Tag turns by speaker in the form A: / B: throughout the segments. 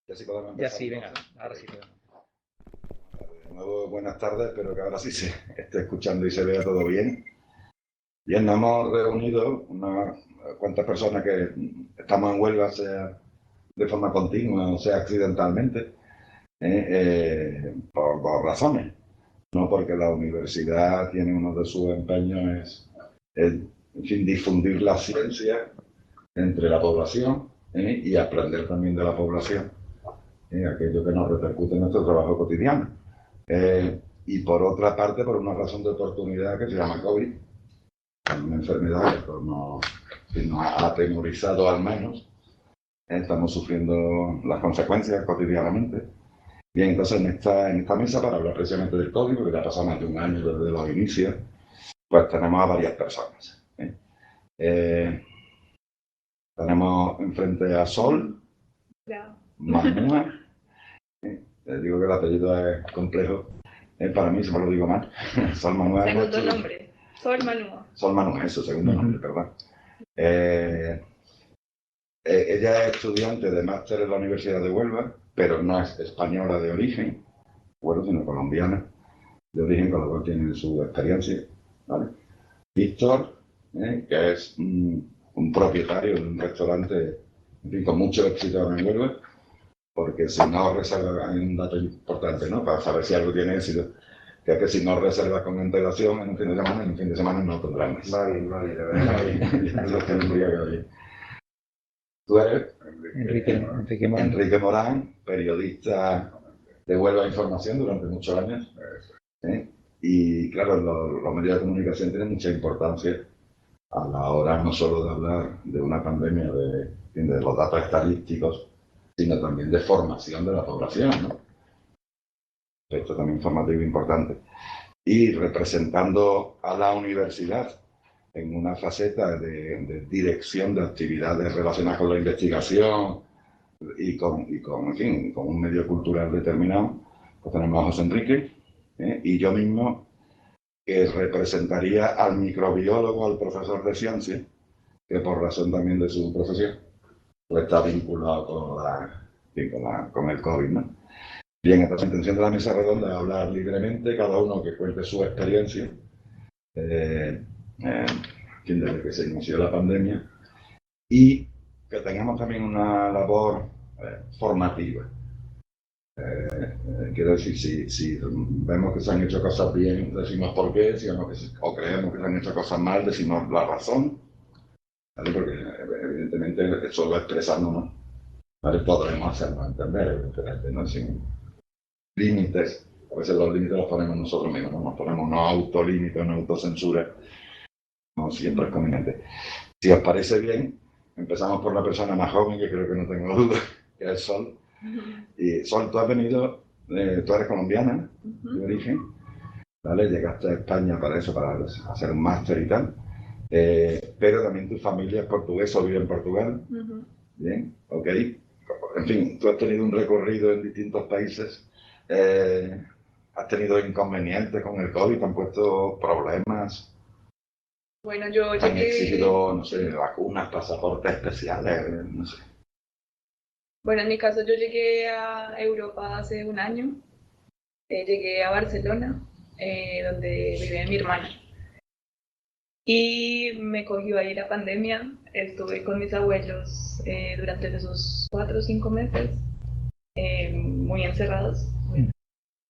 A: Ya sí podemos
B: Ya
A: empezar,
B: sí, venga,
A: entonces.
B: ahora sí podemos.
A: De nuevo, buenas tardes, espero que ahora sí se esté escuchando y se vea todo bien. Bien, nos hemos reunido unas cuantas personas que estamos en Huelva, sea de forma continua o sea accidentalmente, por dos razones. No porque la universidad tiene uno de sus empeños es, en fin, difundir la ciencia entre la población, y aprender también de la población, aquello que nos repercute en nuestro trabajo cotidiano. Y por otra parte, por una razón de oportunidad que se llama COVID, una enfermedad que nos ha atemorizado al menos. Estamos sufriendo las consecuencias cotidianamente. Bien, entonces en esta mesa, para hablar precisamente del COVID, porque ya ha pasado más de un año desde los inicios, pues tenemos a varias personas. Tenemos enfrente a Sol, Manúa. Les digo que el apellido es complejo. Para mí, si me lo digo mal. Sol Manúa.
C: Segundo nombre. Sol Manúa.
A: Sol Manúa, eso, segundo nombre, perdón. Ella es estudiante de máster en la Universidad de Huelva, pero no es española de origen, bueno, sino colombiana de origen, con lo cual tiene su experiencia. ¿Vale? Víctor, que es un propietario de un restaurante, en fin, con mucho éxito ahora en Huelva, porque si no reserva, hay un dato importante, ¿no? Para saber si algo tiene éxito, que es que si no reservas con antelación en un fin de semana, en un fin de semana no tendrás más.
D: Nadie, de verdad.
A: Eso tendría que oír. Tú eres Enrique Morán, periodista de Huelva Información durante muchos años. Y claro, los medios de comunicación tienen mucha importancia a la hora no solo de hablar de una pandemia, de los datos estadísticos, sino también de formación de la población, ¿no? Esto también informativo importante. Y representando a la universidad en una faceta de dirección de actividades relacionadas con la investigación y en fin, con un medio cultural determinado, pues tenemos a José Enrique, y yo mismo, que representaría al microbiólogo, al profesor de ciencia, que por razón también de su profesión, pues está vinculado con el COVID, ¿no? Bien, esta es la intención de la mesa redonda, es hablar libremente, cada uno que cuente su experiencia, desde que se inició la pandemia, y que tengamos también una labor formativa. Quiero decir, si vemos que se han hecho cosas bien, decimos por qué, o creemos que se han hecho cosas mal, decimos la razón, ¿vale? Porque evidentemente solo expresándonos, ¿vale? Podremos hacernos entender, evidentemente, ¿no? Sin límites. A veces los límites los ponemos nosotros mismos, ¿no? Nos ponemos unos autolímites, una autocensura, no siempre es conveniente. Si os parece bien, empezamos por la persona más joven, que creo que no tengo duda, que es Sol. Y Sol, tú has venido, tú eres colombiana de origen, ¿vale? Llegaste a España para eso, para hacer un máster y tal, pero también tu familia es portuguesa o vive en Portugal. Bien, ok. En fin, tú has tenido un recorrido en distintos países, has tenido inconvenientes con el COVID, te han puesto problemas.
C: Bueno, yo
A: han
C: llegué...
A: exigido, no sé, vacunas, pasaportes especiales, no sé.
C: Bueno, en mi caso yo llegué a Europa hace un año. Llegué a Barcelona, donde vive mi hermana. Y me cogió ahí la pandemia. Estuve con mis abuelos durante esos 4 o 5 meses, muy encerrados.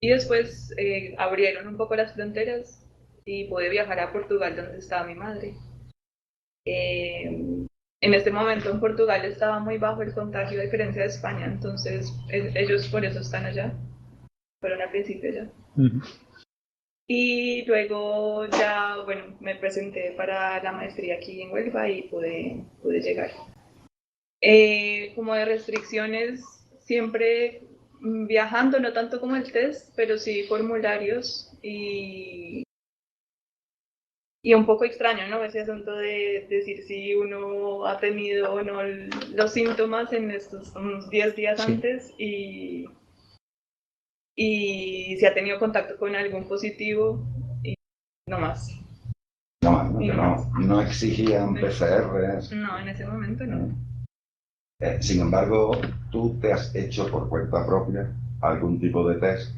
C: Y después abrieron un poco las fronteras y pude viajar a Portugal, donde estaba mi madre. En este momento en Portugal estaba muy bajo el contagio a diferencia de España, entonces ellos por eso están allá, fueron al principio ya. Y luego ya, bueno, me presenté para la maestría aquí en Huelva y pude llegar. Como de restricciones, siempre viajando, no tanto como el test, pero sí formularios y un poco extraño, ¿no? Ese asunto de decir si uno ha tenido o no los síntomas en estos unos 10 días antes y si ha tenido contacto con algún positivo y no más.
A: No exigían PCRs.
C: No, en ese momento no.
A: Sin embargo, tú te has hecho por cuenta propia algún tipo de test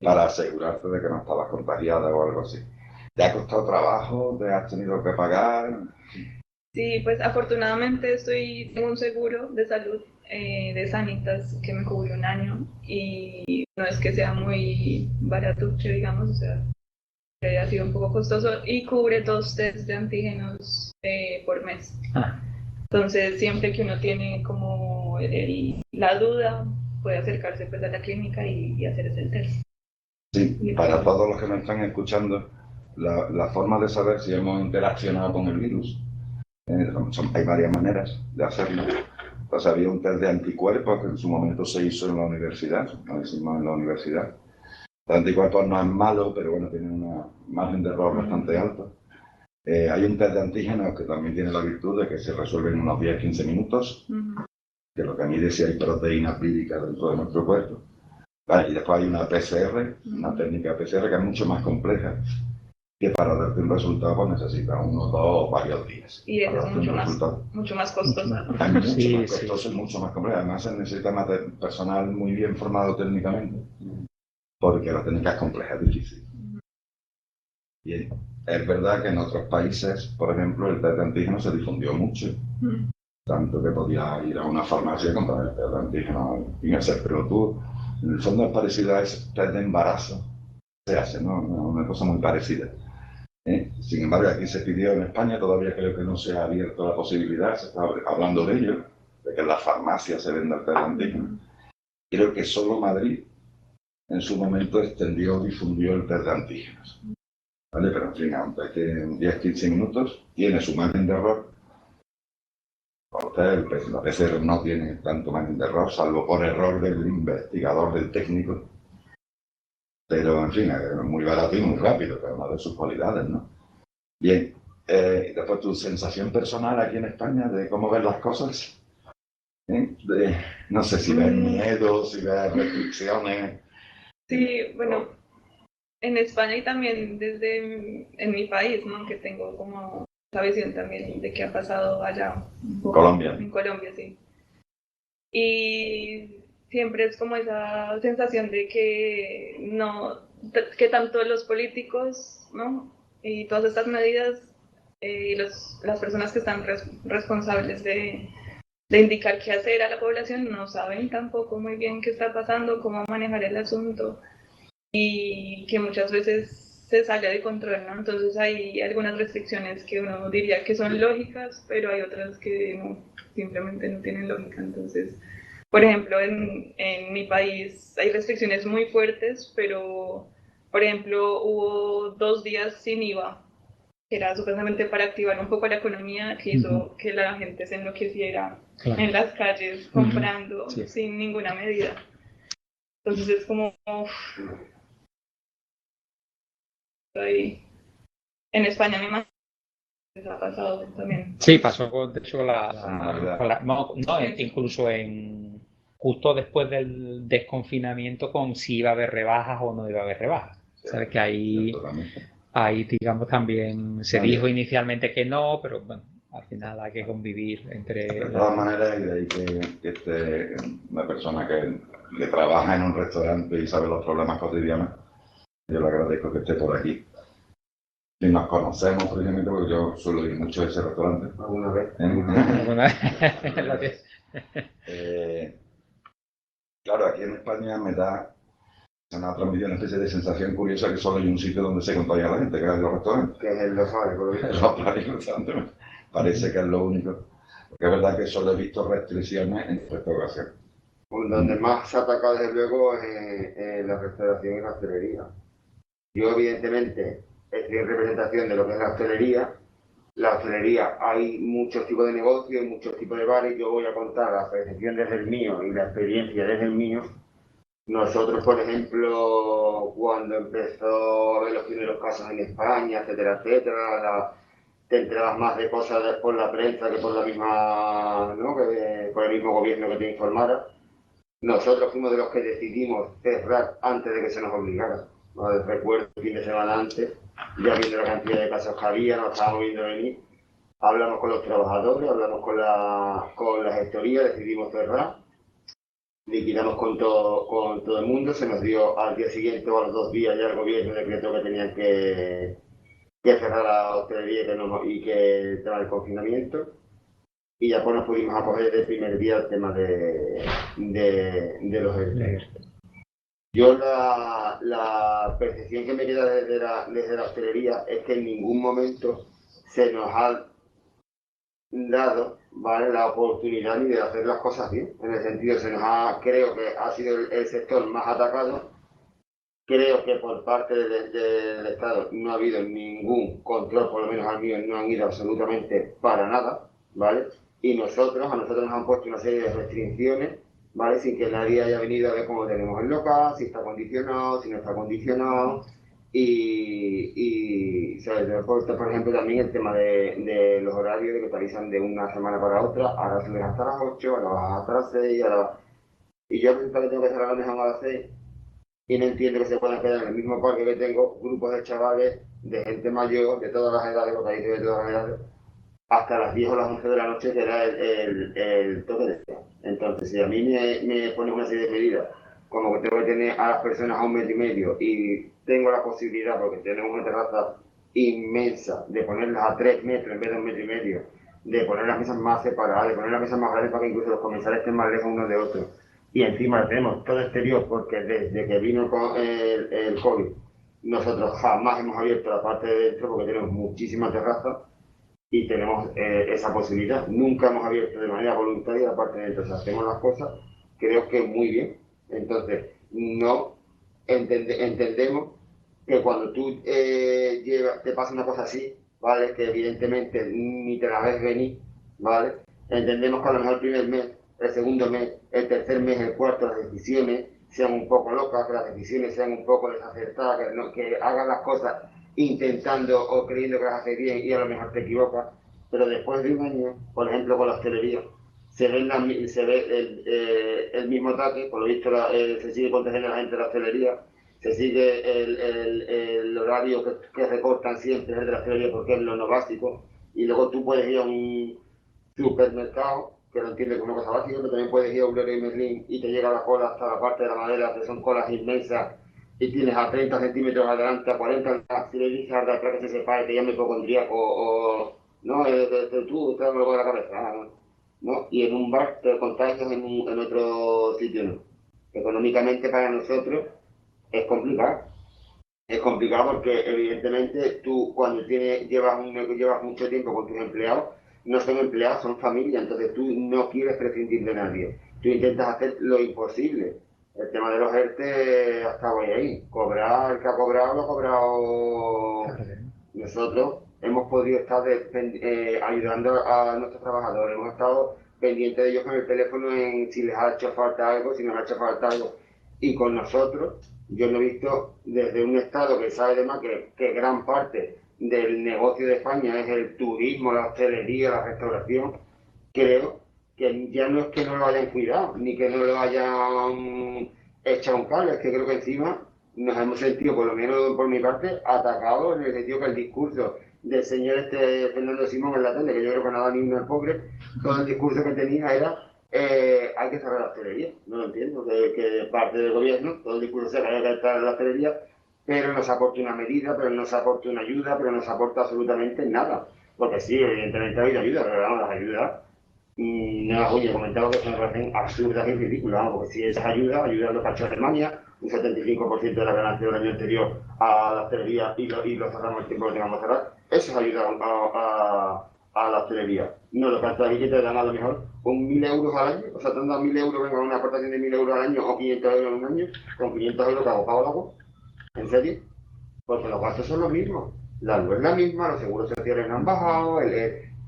A: para asegurarte de que no estabas contagiada o algo así. ¿Te ha costado trabajo? ¿Te has tenido que pagar?
C: Sí, pues afortunadamente tengo un seguro de salud de Sanitas que me cubrió un año y no es que sea muy barato, que digamos, o sea, que ha sido un poco costoso y cubre 2 test de antígenos por mes. Entonces, siempre que uno tiene como la duda, puede acercarse pues a la clínica y hacer ese test.
A: Sí, para todos los que me están escuchando, la forma de saber si hemos interaccionado con el virus, hay varias maneras de hacerlo. Pues había un test de anticuerpos que en su momento se hizo en la universidad, lo hicimos en la universidad. El anticuerpos no es malo, pero bueno, tiene una margen de error bastante alto. Hay un test de antígenos que también tiene la virtud de que se resuelve en unos 10-15 minutos, que lo que mide es si hay proteínas víricas dentro de nuestro cuerpo. Vale, y después hay una PCR, una técnica PCR que es mucho más compleja, que para darte un resultado pues necesita 1, 2 varios días.
C: Y eso es mucho más costoso.
A: Es mucho más costoso, es mucho más complejo. Además se necesita personal muy bien formado técnicamente, porque la técnica es compleja, es difícil. Bien, es verdad que en otros países, por ejemplo, el test de antígeno se difundió mucho, tanto que podías ir a una farmacia y comprar el test de antígeno sin hacer, pero tú, en el fondo es parecido a ese test de embarazo, se hace, ¿no? Una cosa muy parecida. Sin embargo, aquí se pidió en España, todavía creo que no se ha abierto la posibilidad, se está hablando de ello, de que en las farmacias se venda el test de antígeno. Creo que solo Madrid en su momento difundió el test de antígenos. ¿Vale? Pero en fin, aunque en 10-15 minutos tiene su margen de error. La PCR no tiene tanto margen de error, salvo por error del investigador, del técnico. Pero en fin, es muy barato y muy rápido, que es una de sus cualidades, ¿no? Bien, después tu sensación personal aquí en España de cómo ves las cosas. No sé si ves miedo, si ves restricciones.
C: Sí, bueno, en España y también en mi país, ¿no? Que tengo como esa visión también de qué ha pasado allá.
A: Colombia.
C: En Colombia, sí. Y siempre es como esa sensación de que tanto los políticos, ¿no? Y todas estas medidas y las personas que están responsables de indicar qué hacer a la población no saben tampoco muy bien qué está pasando, cómo manejar el asunto y que muchas veces se sale de control, ¿no? Entonces hay algunas restricciones que uno diría que son lógicas, pero hay otras que simplemente no tienen lógica. Entonces, por ejemplo, en mi país hay restricciones muy fuertes, pero, por ejemplo, hubo 2 días sin IVA, que era supuestamente para activar un poco la economía, que hizo que la gente se enloqueciera en las calles comprando sin ninguna medida. Entonces es como... Estoy en España, me imagino que ha pasado también.
B: Sí, pasó de hecho incluso justo después del desconfinamiento con si iba a haber rebajas o no iba a haber rebajas. Sabes que ahí digamos también se dijo inicialmente que no, pero bueno, al final hay que convivir entre...
A: De todas maneras, y de ahí que una persona que trabaja en un restaurante y sabe los problemas cotidianos, yo le agradezco que esté por aquí. Y nos conocemos precisamente porque yo suelo ir mucho a ese restaurante.
D: ¿Alguna vez?
A: Claro, aquí en España me ha transmitido una especie de sensación curiosa que solo hay un sitio donde se contagia la gente, que es los restaurantes.
D: Que es el
A: Los parece que es lo único. Porque es verdad que solo he visto restricciones en restauración.
D: Donde más se ha atacado desde luego es en la restauración y la hostelería. Yo evidentemente estoy en representación de lo que es la hostelería. La hostelería hay muchos tipos de negocios, muchos tipos de bares. Yo voy a contar la percepción desde el mío y la experiencia desde el mío. Nosotros, por ejemplo, cuando empezó a ver los primeros casos en España, etcétera, etcétera, te enterabas más de cosas por la prensa que por la misma, ¿no? Que por el mismo gobierno que te informara. Nosotros fuimos de los que decidimos cerrar antes de que se nos obligara. Recuerdo el fin de semana antes, ya viendo la cantidad de casos que había, nos estábamos viendo venir, hablamos con los trabajadores, hablamos con la gestoría, decidimos cerrar, liquidamos con todo el mundo, se nos dio al día siguiente o a los 2 días ya el gobierno decretó que tenían que cerrar la hostelería y que entrar el confinamiento, y ya pues nos pudimos acoger desde el primer día el tema de los ERTE. Yo la percepción que me queda desde la hostelería es que en ningún momento se nos ha dado, ¿vale?, la oportunidad ni de hacer las cosas bien. En el sentido, creo que ha sido el sector más atacado. Creo que por parte del Estado no ha habido ningún control, por lo menos al mío no han ido absolutamente para nada, ¿vale? Y a nosotros nos han puesto una serie de restricciones, ¿vale? Sin que nadie haya venido a ver cómo tenemos el local, si está acondicionado, si no está acondicionado. Y se reporta, por ejemplo, también el tema de los horarios, de que te avisan de una semana para otra, ahora subes hasta las 8, ahora vas hasta las 6, y yo resulta que tengo que cerrar a lo mejor a las 6, y no entiendo que se puedan quedar en el mismo parque que tengo grupos de chavales, de gente mayor, de todas las edades, porque de todas las edades, hasta las 10 o las 11 de la noche, que era el toque de queda. Entonces, si a mí me pones una serie de medidas, como que tengo que tener a las personas a 1,5 metros y tengo la posibilidad, porque tenemos una terraza inmensa, de ponerlas a 3 metros en vez de 1,5 metros, de poner las mesas más separadas, de poner las mesas más grandes para que incluso los comensales estén más lejos unos de otros. Y encima tenemos todo exterior, porque desde que vino el COVID, nosotros jamás hemos abierto la parte de dentro, porque tenemos muchísimas terrazas y tenemos esa posibilidad. Nunca hemos abierto de manera voluntaria la parte de dentro. O sea, hacemos las cosas, creo que muy bien. Entonces, no entendemos que cuando tú te pasa una cosa así, ¿vale?, que evidentemente ni te la ves venir, ¿vale?, entendemos que a lo mejor el primer mes, el segundo mes, el tercer mes, el cuarto, las decisiones sean un poco locas, que las decisiones sean un poco desacertadas, que hagan las cosas intentando o creyendo que las haces bien y a lo mejor te equivocas, pero después de un año, por ejemplo con la hostelería, se ve el mismo ataque, por lo visto se sigue contagiando la gente de la hostelería, se sigue el horario que recortan siempre, es el de la hostelería, porque es lo no básico, y luego tú puedes ir a un supermercado, que no entiende como una cosa básica, pero también puedes ir a un Leroy Merlin y te llega la cola hasta la parte de la madera, que son colas inmensas, y tienes a 30 centímetros adelante, a 40 atrás, si le dices al de atrás que se separe, que llame hipocondríaco, no, tú estás luego de la cabeza, ¿no? Y en un bar te contagias, en otro sitio no. Económicamente para nosotros es complicado. Es complicado porque evidentemente tú cuando llevas mucho tiempo con tus empleados, no son empleados, son familia, entonces tú no quieres prescindir de nadie. Tú intentas hacer lo imposible. El tema de los ERTE ha estado ahí. Cobrar, el que ha cobrado, lo ha cobrado. Nosotros hemos podido estar ayudando a nuestros trabajadores, hemos estado pendientes de ellos con el teléfono en si les ha hecho falta algo, si nos ha hecho falta algo. Y con nosotros, yo lo he visto desde un Estado que sabe además que gran parte del negocio de España es el turismo, la hostelería, la restauración. Creo que ya no es que no lo hayan cuidado, ni que no lo hayan echado un cable, es que creo que encima nos hemos sentido, por lo menos por mi parte, atacados, en el sentido que el discurso del señor Fernando Simón en la tele, que yo creo que no ha dado ni uno al pobre, todo el discurso que tenía era hay que cerrar la hostelería. No lo entiendo, que parte del gobierno, todo el discurso sea que hay que cerrar la hostelería, pero no se aporta una medida, pero no se aporta una ayuda, pero no se aporta absolutamente nada. Porque sí, evidentemente ha habido ayuda, pero vamos, las ayudas, no las voy a comentar porque me parecen absurdas y ridículas, ¿no? Porque si esa ayuda a los cachos de Alemania, un 75% de la ganancia del año anterior a la hostelería y lo cerramos el tiempo que tengamos que cerrar, eso es ayuda a la hostelería. No, lo que aquí que te dan a lo mejor con 1.000 euros al año, o sea, te han dado 1.000 euros, venga, una aportación de 1.000 euros al año o 500 euros en un año, con 500 euros te hago pago el agua. ¿En serio? Porque los gastos son los mismos. La luz es la misma, los seguros sociales no han bajado,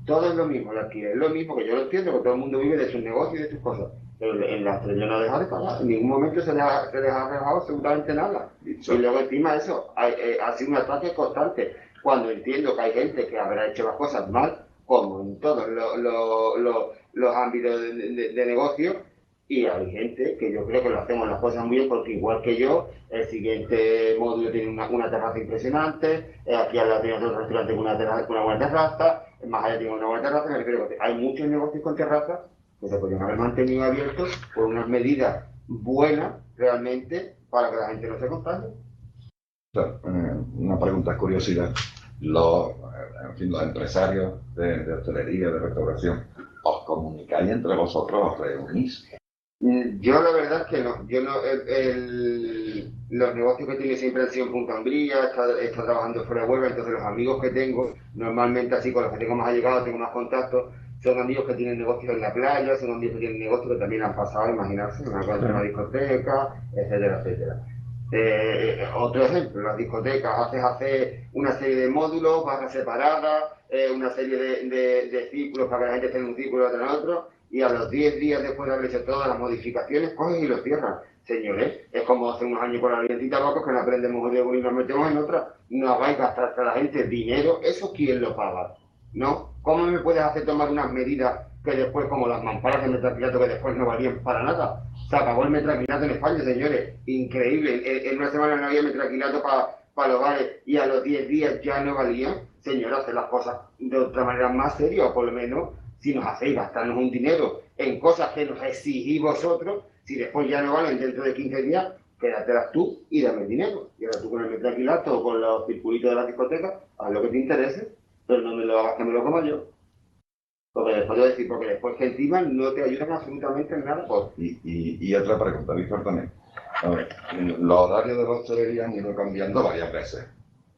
D: todo es lo mismo, el alquiler es lo mismo, que yo lo entiendo, que todo el mundo vive de sus negocios y de sus cosas. Pero en la hostelería no deja de pagar, en ningún momento se les ha rebajado absolutamente nada. Y luego encima eso, ha sido un ataque constante. Cuando entiendo que hay gente que habrá hecho las cosas mal, como en todos los ámbitos de negocio, y hay gente que yo creo que lo hacemos las cosas muy bien, porque igual que yo, el siguiente módulo tiene una terraza impresionante, aquí al lado tiene otro restaurante con una buena terraza, más allá de una buena terraza, me refiero que hay muchos negocios con terrazas que se podrían haber mantenido abiertos por unas medidas buenas realmente para que la gente no se contagie.
A: Una pregunta, curiosidad. En fin, los empresarios de hostelería, de restauración, ¿os comunicáis entre vosotros, os reunís?
D: Yo la verdad es que no. Yo no, los negocios que he tenido siempre han sido en Punta Umbría, he estado trabajando fuera de Huelva, entonces los amigos que tengo, normalmente así con los que tengo más allegados, tengo más contactos, son amigos que tienen negocios en la playa, son amigos que tienen negocios que también han pasado, imaginarse, una discoteca, etcétera, etcétera. Otro ejemplo, las discotecas, haces una serie de módulos, barras separadas, una serie de círculos para que la gente esté en un círculo y otra en otro, y a los 10 días después de haber hecho todas las modificaciones, coges y los cierras. Señores, es como hace unos años con la alientita locos que no aprendemos de uno y nos metemos en otra. No hagáis gastar a la gente dinero, ¿eso quién lo paga? ¿No? ¿Cómo me puedes hacer tomar unas medidas que después, como las mamparas de metraquilato, que después no valían para nada? Se acabó el metraquilato en España, señores. Increíble. En una semana no había metraquilato para los bares y a los 10 días ya no valían. Señores, hacer las cosas de otra manera más seria, o por lo menos, si nos hacéis gastarnos un dinero en cosas que nos exigís vosotros, si después ya no valen dentro de 15 días, quédatelas tú y dame el dinero. Y ahora tú con el metraquilato o con los circulitos de la discoteca, haz lo que te interese, pero no me lo hagas que me lo coma yo. Porque después que encima no te ayudan absolutamente en nada.
A: Y otra pregunta, Víctor, también. A ver, los horarios de la hostelería han ido cambiando varias veces.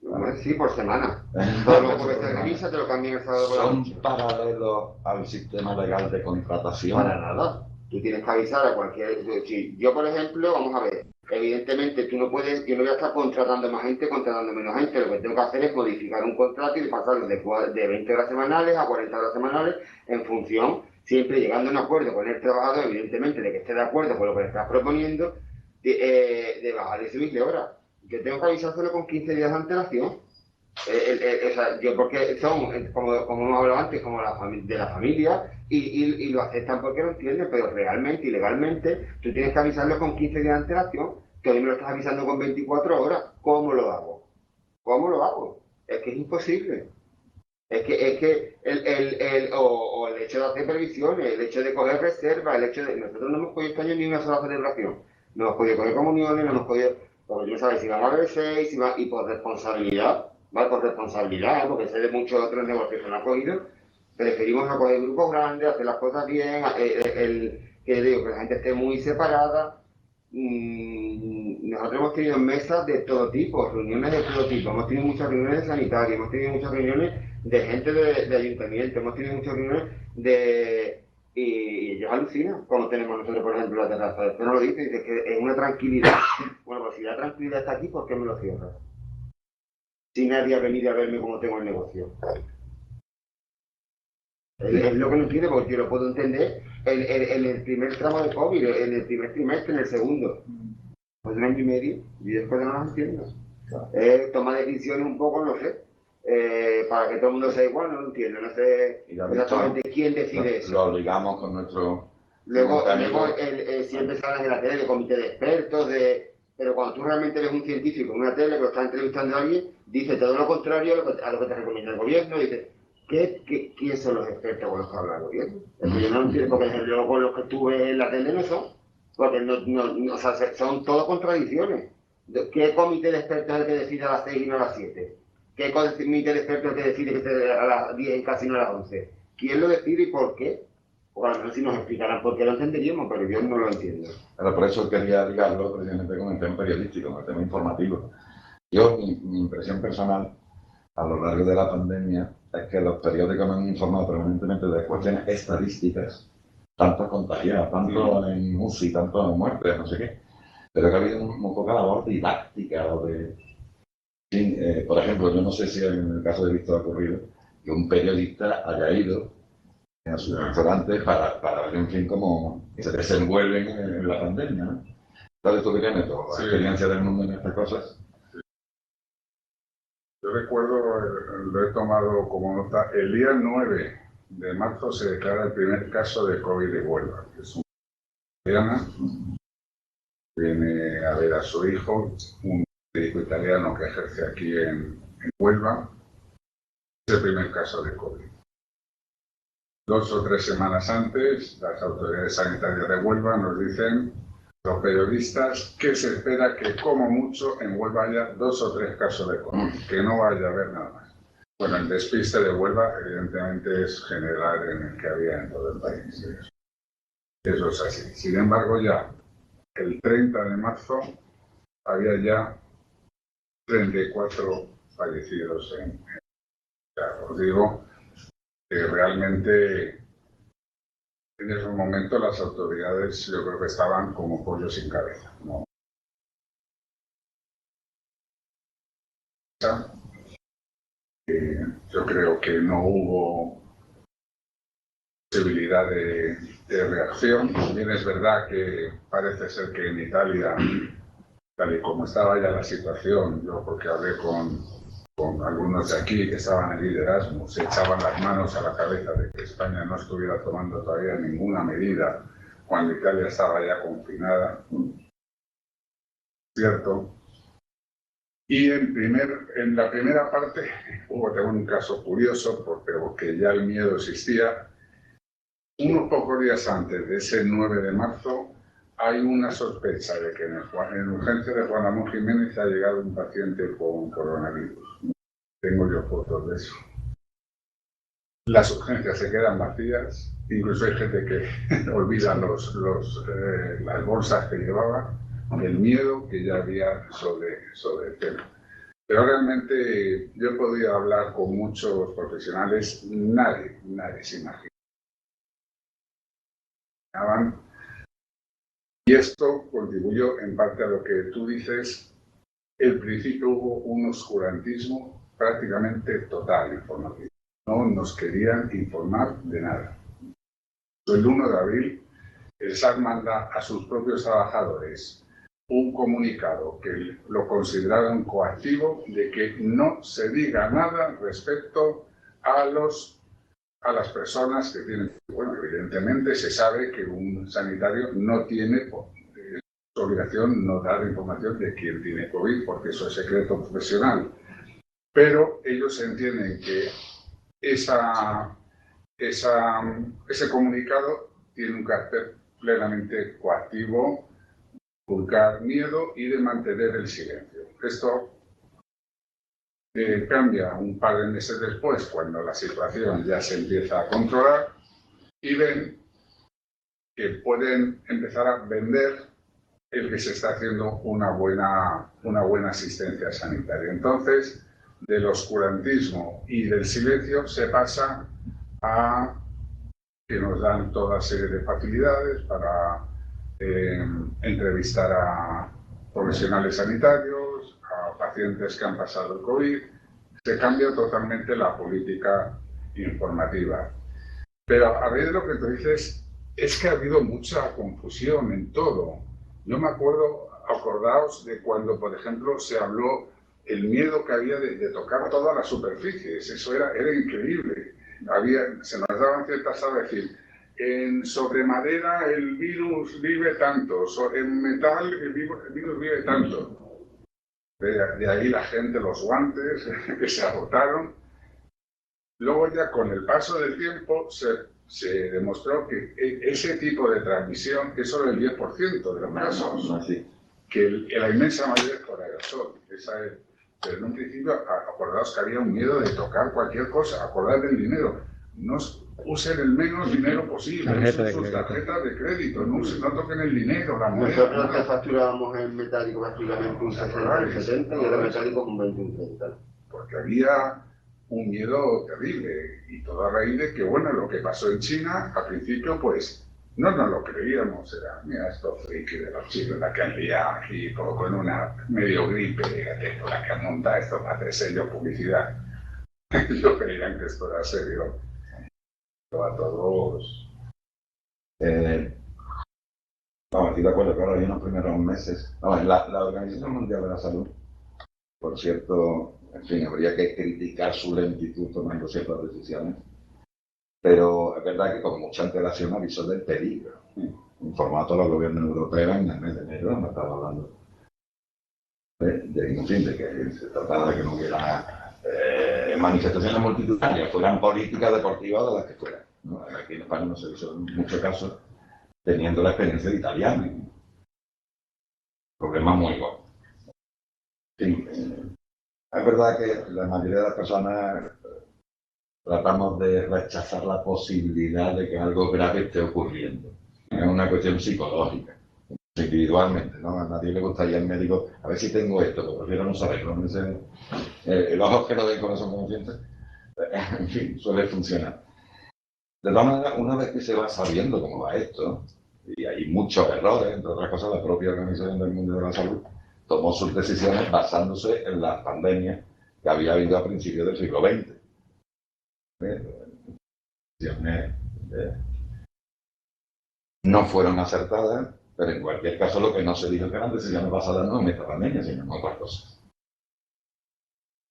D: ¿Vale? Sí, por semana. Todos los jueves de revisa te lo cambian el sábado por la noche.
A: ¿Son paralelos al sistema legal de contratación?
D: Para nada. Tú tienes que avisar a cualquier... Si yo, por ejemplo, vamos a ver, evidentemente tú no puedes, yo no voy a estar contratando más gente, contratando menos gente. Lo que tengo que hacer es modificar un contrato y pasarlo de 20 horas semanales a 40 horas semanales en función, siempre llegando a un acuerdo con el trabajador, evidentemente, de que esté de acuerdo con lo que le estás proponiendo, de bajar y subirle horas. Yo tengo que avisárselo con 15 días de antelación. O sea, yo porque son, como hemos hablado antes, como de la familia y lo aceptan porque lo entienden, pero realmente y legalmente tú tienes que avisarlo con 15 días de antelación, que hoy me lo estás avisando con 24 horas. ¿Cómo lo hago? ¿Cómo lo hago? Es que es imposible. Es que el hecho de hacer previsiones, el hecho de coger reservas, el hecho de... Nosotros no hemos podido este año ni una sola celebración. No hemos podido coger comuniones, no hemos podido... Porque yo no sabes si van a haber 6, y por responsabilidad, ¿vale? Por responsabilidad, porque sé de muchos otros negocios que no han cogido, preferimos no coger grupos grandes, hacer las cosas bien, que digo, que la gente esté muy separada. Nosotros hemos tenido mesas de todo tipo, reuniones de todo tipo, hemos tenido muchas reuniones de sanitarios, hemos tenido muchas reuniones de gente de ayuntamiento, hemos tenido muchas reuniones de... Y ellos alucinan como tenemos nosotros, por ejemplo, la terraza. Después no lo dice que es una tranquilidad. Bueno, pues si la tranquilidad está aquí, ¿por qué me lo cierras? Si nadie ha venido a verme cómo tengo el negocio. Es lo que no entiende, porque yo lo puedo entender en el primer tramo de COVID, en el primer trimestre, en el segundo. Pues un año y medio, y después no las entiendo. Toma decisiones un poco, no sé. Para que todo el mundo sea igual, no lo entiendo. No sé exactamente quién decide eso.
A: Lo obligamos con nuestro...
D: Luego siempre se habla en la tele de comité de expertos, pero cuando tú realmente eres un científico en una tele que lo está entrevistando a alguien, dice todo lo contrario a lo que te recomienda el gobierno, dice, ¿quién son los expertos con los que habla el gobierno? Yo no entiendo, porque luego con los que tú ves en la tele no son, porque o sea, son todo contradicciones. ¿Qué comité de expertos es el que decide a las 6 y no a las 7? ¿Qué comité de expertos es el que decide que esté a las 10 y casi no a las 11? ¿Quién lo decide y por qué? O a lo mejor si nos explicaran por qué lo entenderíamos, pero yo no lo entiendo.
A: Pero por eso quería ligarlo precisamente con el tema periodístico, con el tema informativo. Yo, mi impresión personal, a lo largo de la pandemia, es que los periódicos me han informado permanentemente de cuestiones estadísticas, tanto contagiadas, tanto en UCI, tanto en muertes, no sé qué, pero que ha habido un poca labor didáctica o de... por ejemplo, yo no sé si en el caso de Víctor ha ocurrido que un periodista haya ido a su restaurante para ver, en fin, cómo se desenvuelven en la pandemia, ¿no? Entonces, ¿tú qué tienes la experiencia del mundo en estas cosas?
E: Yo recuerdo, lo he tomado como nota, el día 9 de marzo se declara el primer caso de COVID de Huelva, que es una italiana, viene a ver a su hijo, un médico italiano que ejerce aquí en Huelva, es el primer caso de COVID. 2 o 3 semanas antes, las autoridades sanitarias de Huelva nos dicen, los periodistas, que se espera que como mucho en Huelva haya 2 o 3 casos de COVID, que no vaya a haber nada más. Bueno, el despiste de Huelva evidentemente es general en el que había en todo el país. Eso es así. Sin embargo, ya el 30 de marzo había ya 34 fallecidos os digo que realmente en ese momento las autoridades yo creo que estaban como pollos sin cabeza, ¿no? Yo creo que no hubo posibilidad de reacción. También es verdad que parece ser que en Italia, tal y como estaba ya la situación, yo porque hablé con algunos de aquí que estaban en Erasmus, se echaban las manos a la cabeza de que España no estuviera tomando todavía ninguna medida cuando Italia estaba ya confinada. ¿Cierto? Y en la primera parte tengo un caso curioso porque ya el miedo existía. Unos pocos días antes de ese 9 de marzo hay una sospecha de que en urgencia de Juan Ramón Jiménez ha llegado un paciente con coronavirus. Tengo yo fotos de eso. Las urgencias se quedan vacías, incluso hay gente que olvida las bolsas que llevaba, el miedo que ya había sobre el tema. Pero realmente yo he podido hablar con muchos profesionales, nadie se imaginaban. Y esto contribuyó en parte a lo que tú dices. Al principio hubo un oscurantismo prácticamente total informativo. No nos querían informar de nada. El 1 de abril, el SAT manda a sus propios trabajadores un comunicado que lo consideraron coactivo de que no se diga nada respecto a las personas que tienen. Bueno, evidentemente se sabe que un sanitario no tiene obligación no dar información de quién tiene COVID, porque eso es secreto profesional. Pero ellos entienden que ese comunicado tiene un carácter plenamente coactivo, inculcar miedo y de mantener el silencio. Esto cambia un par de meses después, cuando la situación ya se empieza a controlar y ven que pueden empezar a vender el que se está haciendo una buena asistencia sanitaria. Entonces, del oscurantismo y del silencio se pasa a que nos dan toda serie de facilidades para entrevistar a profesionales sanitarios, a pacientes que han pasado el COVID. Se cambia totalmente la política informativa. Pero a raíz de lo que tú dices, es que ha habido mucha confusión en todo. Yo me acordaos de cuando, por ejemplo, se habló el miedo que había de tocar todas las superficies. Eso era increíble. Se nos daban ciertas salas, decir, sobre madera el virus vive tanto, en metal el virus vive tanto. De ahí la gente, los guantes que se agotaron. Luego ya con el paso del tiempo se demostró que ese tipo de transmisión es solo el 10% de los casos, que la inmensa mayoría es por aerosol. Pero en un principio, acordaos que había un miedo de tocar cualquier cosa, acordad del dinero. No usen el menos dinero posible, usen sus tarjetas de crédito, no toquen el dinero, la moneda.
D: Nosotros que facturábamos en metálico prácticamente un 60, un 70 y ahora metálico con 20, un 30.
E: Porque había un miedo terrible y todo a raíz de que, bueno, lo que pasó en China, al principio, pues, no nos lo creíamos, era, mira, estos frikis de los chinos, la que han liado aquí, con una medio gripe, fíjate, la que han montado esto para hacer sello publicidad. Yo creían que esto era serio. A todos.
A: No, estoy de acuerdo, claro, en los primeros meses. No, la Organización Mundial de la Salud, por cierto, en fin, habría que criticar su lentitud tomando ciertas decisiones, pero es verdad que con mucha antelación avisó del peligro. Informó a todos los gobiernos europeos en el mes de enero, no estaba hablando de que se trataba de que no hubiera manifestaciones multitudinarias, fueran políticas deportivas de las que fueran. ¿no? Aquí en España no se hizo mucho caso, teniendo la experiencia de italiano. Problema muy gordo. Sí, es verdad que la mayoría de las personas tratamos de rechazar la posibilidad de que algo grave esté ocurriendo. Es una cuestión psicológica, individualmente, ¿no? A nadie le gustaría al médico, a ver si tengo esto, pero prefiero no saberlo. ¿No? Los ojos que lo ven con esos conscientes, en fin, suele funcionar. De todas maneras, una vez que se va sabiendo cómo va esto, y hay muchos errores, entre otras cosas, la propia Organización del Mundo de la Salud tomó sus decisiones basándose en las pandemias que había habido a principios del siglo XX. No fueron acertadas, pero en cualquier caso lo que no se dijo que eran decisiones basadas no en esta pandemia, sino en otras cosas.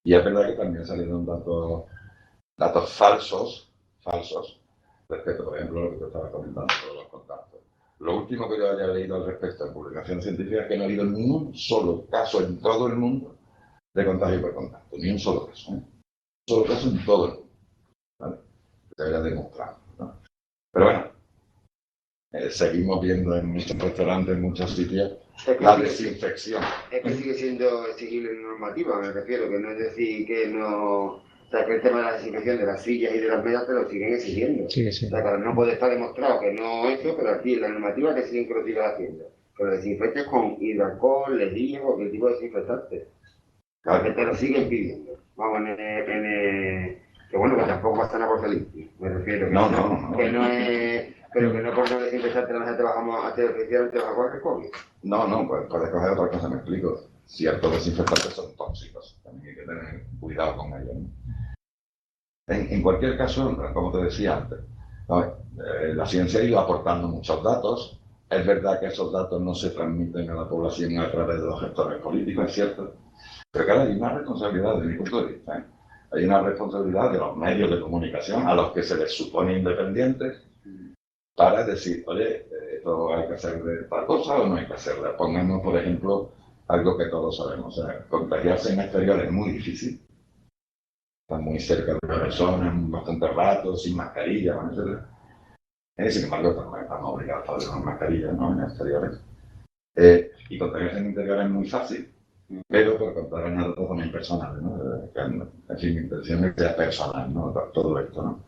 A: Y es verdad que también salieron datos falsos respecto, por ejemplo, a lo que te estaba comentando sobre los contactos. Lo último que yo haya leído al respecto en publicación científica es que no ha habido ni un solo caso en todo el mundo de contagio por contacto, ni un solo caso. Un solo caso en todo el mundo. ¿Vale? Se había demostrado, ¿no? Pero bueno, seguimos viendo en muchos restaurantes, en muchos sitios, la desinfección.
D: Es que sigue siendo exigible en normativa, me refiero, que no es decir que no... O sea, que el tema de la desinfección de las sillas y de las mesas te lo siguen exigiendo.
B: Sí, sí.
D: O sea, que no puede estar demostrado que no eso, pero aquí en la normativa que siguen que lo sigan haciendo. Que lo desinfectes con hidroalcohol, lejía, cualquier tipo de desinfectante. Claro. Que te lo siguen pidiendo. Vamos, que bueno, que tampoco va a estar por limpio. Me refiero. Que
A: No.
D: Que no es... Pero que no por no desinfectarte la mesa te bajamos a oficialmente vas a coger COVID.
A: No, pues puedes coger otra cosa, me explico. Ciertos desinfectantes son tóxicos, también hay que tener cuidado con ellos, ¿no? En cualquier caso, como te decía antes, la ciencia ha ido aportando muchos datos. Es verdad que esos datos no se transmiten a la población a través de los gestores políticos, es cierto. Pero claro, hay una responsabilidad desde mi punto de vista. Hay una responsabilidad de los medios de comunicación a los que se les supone independientes para decir, oye, esto hay que hacer de tal cosa o no hay que hacerla. Pongamos, por ejemplo, algo que todos sabemos. O sea, contagiarse en exterior es muy difícil. Están muy cerca de la persona, bastante rato, sin mascarilla, etc. Sin embargo, estamos obligados a usar mascarillas, ¿no? En exteriores. Y contagiarse en interiores es muy fácil, pero por contar anécdotas también personales, ¿no? En fin, mi intención es que sea personal, ¿no? Todo esto, ¿no?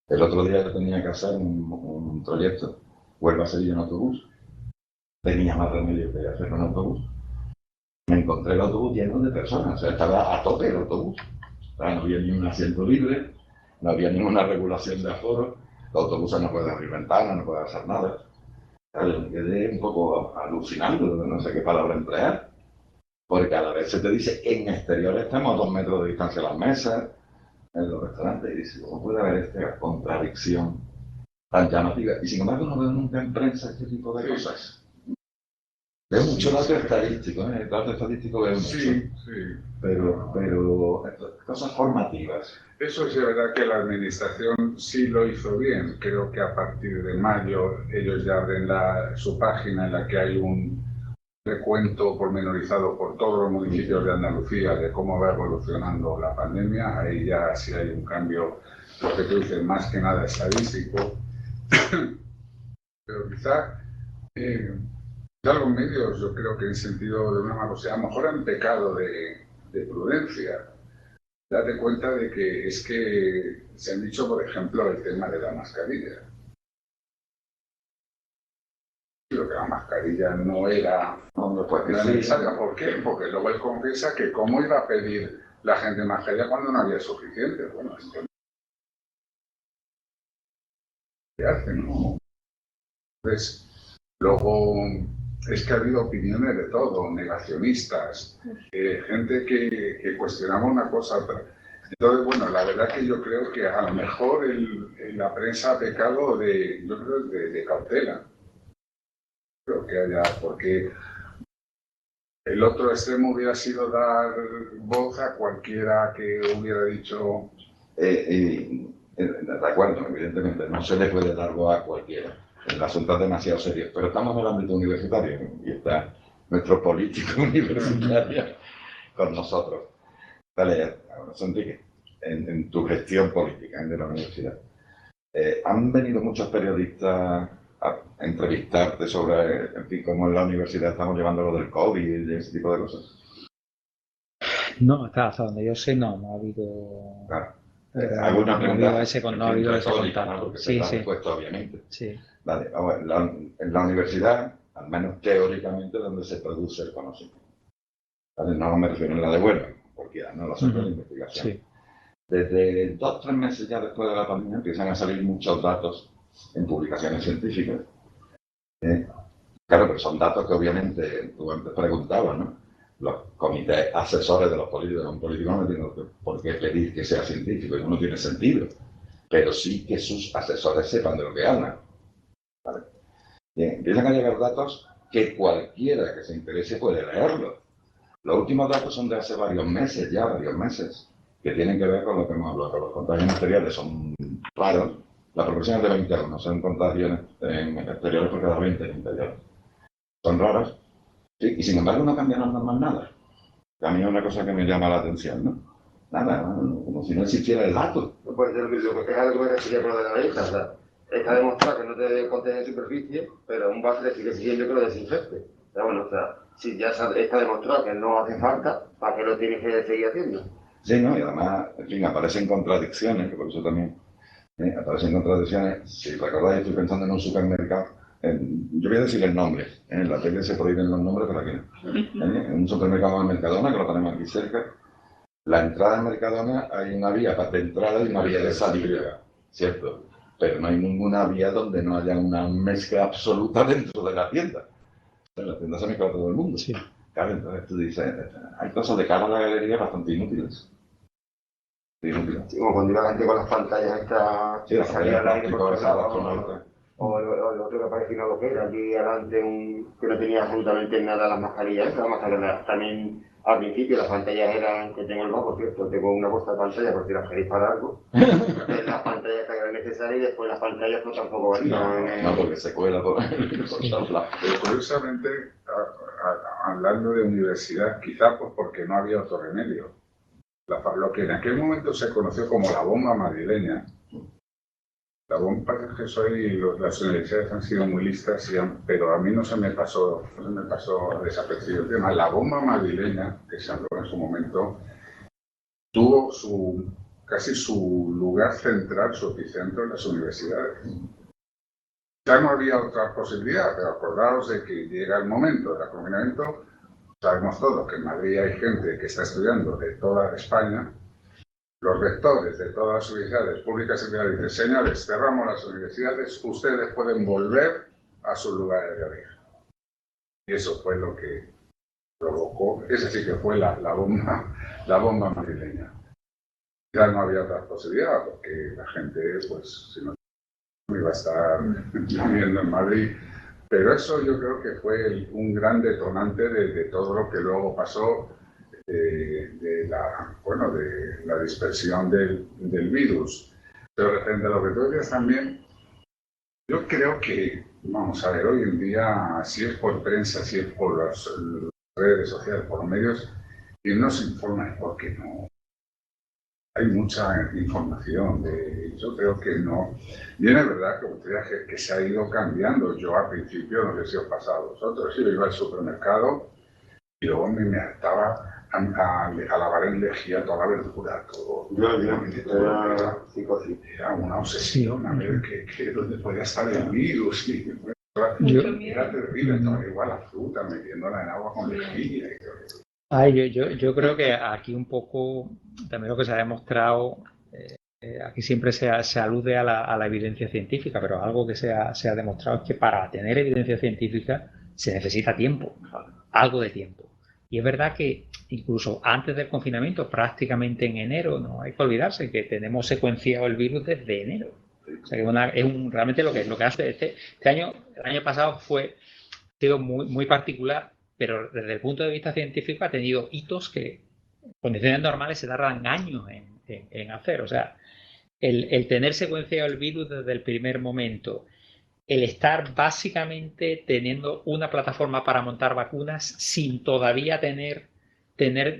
A: El otro día yo tenía que hacer un trayecto, Huelva-Sevilla en autobús. Tenía más remedio que hacerlo en autobús. Me encontré el autobús lleno de personas, o sea, estaba a tope el autobús. O sea, no había ni un asiento libre, no había ninguna regulación de aforo, los autobuses no pueden abrir ventanas, no pueden hacer nada. O sea, me quedé un poco alucinando, no sé qué palabra emplear, porque a la vez se te dice en exteriores estamos a 2 metros de distancia de las mesas, en los restaurantes, y dices, ¿cómo puede haber esta contradicción tan llamativa? Y sin embargo no veo nunca en prensa este tipo de cosas. Veo mucho dato estadístico, el dato estadístico veo mucho.
E: Sí.
A: Pero cosas formativas.
E: Eso sí es verdad que la administración sí lo hizo bien. Creo que a partir de mayo ellos ya abren su página en la que hay un recuento pormenorizado por todos los municipios de Andalucía de cómo va evolucionando la pandemia. Ahí ya sí hay un cambio, lo que tú dices, más que nada estadístico. Pero quizá ya los medios, yo creo que en sentido de una mano, o sea, a lo mejor han pecado de prudencia. Date cuenta de que es que se han dicho, por ejemplo, el tema de la mascarilla. Creo que la mascarilla no era necesaria. ¿Por qué? Porque luego él confiesa que cómo iba a pedir la gente mascarilla cuando no había suficiente. Bueno, esto se hace, ¿no? Entonces, luego es que ha habido opiniones de todo, negacionistas, gente que cuestionaba una cosa otra. Entonces, bueno, la verdad que yo creo que a lo mejor la prensa ha pecado de cautela. Creo que haya, porque el otro extremo hubiera sido dar voz a cualquiera que hubiera dicho...
A: de acuerdo, evidentemente, no se le puede dar voz a cualquiera. El asunto es demasiado serio, pero estamos en el ámbito universitario y está nuestro político universitario con nosotros. Dale, Enrique, en tu gestión política de la universidad. Han venido muchos periodistas a entrevistarte sobre, en fin, cómo en la universidad estamos llevando lo del COVID y ese tipo de cosas.
B: No, hasta donde yo sé, no ha habido.
A: Claro.
B: ¿Alguna pregunta? No ha habido ese contacto.
A: Porque sí, sí. Respuesta, obviamente.
B: Sí.
A: Vale, en la universidad, al menos teóricamente, es donde se produce el conocimiento. ¿Vale? No me refiero en la de Huelva, porque ya no lo sé de investigación. Sí. Desde 2 o 3 meses ya después de la pandemia empiezan a salir muchos datos en publicaciones científicas. Claro, pero son datos que obviamente tú antes preguntabas, ¿no? Los comités asesores de los políticos, un político no tiene por qué pedir que sea científico, eso no tiene sentido. Pero sí que sus asesores sepan de lo que hablan. ¿Vale? Bien, empiezan a llegar datos que cualquiera que se interese puede leerlos. Los últimos datos son de hace varios meses, que tienen que ver con lo que hemos hablado, con los contagios exteriores son raros. La proporción es de 20 a 1, son contagios en exteriores por cada 20 en interiores. Son raras, sí, y sin embargo no cambian más nada. A mí es una cosa que me llama la atención, ¿no? Nada, como si no existiera el dato.
D: No puede ser lo que es algo que me refiere por lo de la venta, o sea, está demostrado que no te debe contener superficie, pero un base le sigue exigiendo que lo desinfecte. Pero bueno, o sea, si ya está demostrado que no hace falta, ¿para qué lo tienes que seguir haciendo?
A: Sí, ¿no? Y además, en fin, aparecen contradicciones, que por eso también aparecen contradicciones. Si recordáis, estoy pensando en un supermercado. Yo voy a decir el nombre. En la tele se prohíben los nombres, pero aquí no. En un supermercado de Mercadona, que lo tenemos aquí cerca, la entrada de Mercadona hay una vía de entrada y una vía de salida, ¿cierto? Pero no hay ninguna vía donde no haya una mezcla absoluta dentro de la tienda. En la tienda se mezcla todo el mundo. Sí. Claro, entonces tú dices, hay cosas de cara a la galería bastante inútiles.
D: Sí, como cuando iba la gente con las pantallas estas,
A: sí,
D: salía al aire por todos lados, o el otro que parecía lo que era, aquí adelante que no tenía absolutamente nada las mascarillas, también al principio las pantallas eran, que tengo el mapa, por cierto, tengo una puesta de pantalla por si las queréis para algo, las pantallas que eran necesarias y después las pantallas pues tampoco valían.
A: No, porque se cuela por todos lados.
E: Pero curiosamente, hablando de universidad, quizá pues porque no había otro remedio. Lo que en aquel momento se conoció como la bomba madrileña. La bomba, parece que las universidades han sido muy listas, pero a mí no se me pasó desapercibido el tema. La bomba madrileña, que se habló en su momento, tuvo casi su lugar central, su epicentro en las universidades. Ya no había otra posibilidad, pero acordaos de que llega el momento del confinamiento. Sabemos todos que en Madrid hay gente que está estudiando de toda España. Los rectores de todas las universidades públicas y privadas dicen, señores, cerramos las universidades, ustedes pueden volver a sus lugares de origen. Y eso fue lo que provocó, esa sí que fue la bomba madrileña. Ya no había otra posibilidad, porque la gente, pues, si no iba a estar viviendo en Madrid. Pero eso yo creo que fue un gran detonante de todo lo que luego pasó, de la dispersión del virus. Pero frente a lo que tú decías también, yo creo que, vamos a ver, hoy en día, si es por prensa, si es por las redes sociales, por los medios, quien no se informa es porque no. Hay mucha información, yo creo que no. Bien, es verdad que se ha ido cambiando. Yo al principio, no sé si os pasaba a vosotros, yo iba al supermercado y luego me hartaba a lavar en lejía toda la verdura, todo. Era una obsesión a ver dónde podía estar el virus. Era terrible, estaba igual la fruta, metiéndola en agua con lejía.
B: Yo creo que aquí un poco, también lo que se ha demostrado, aquí siempre se alude a la evidencia científica, pero algo que se ha demostrado es que para tener evidencia científica se necesita tiempo, algo de tiempo. Y es verdad que incluso antes del confinamiento, prácticamente en enero, no hay que olvidarse que tenemos secuenciado el virus desde enero. O sea que realmente lo que hace este año, el año pasado ha sido muy particular, pero desde el punto de vista científico ha tenido hitos que en condiciones normales se tardan años en hacer. O sea, el tener secuenciado el virus desde el primer momento, el estar básicamente teniendo una plataforma para montar vacunas sin todavía tener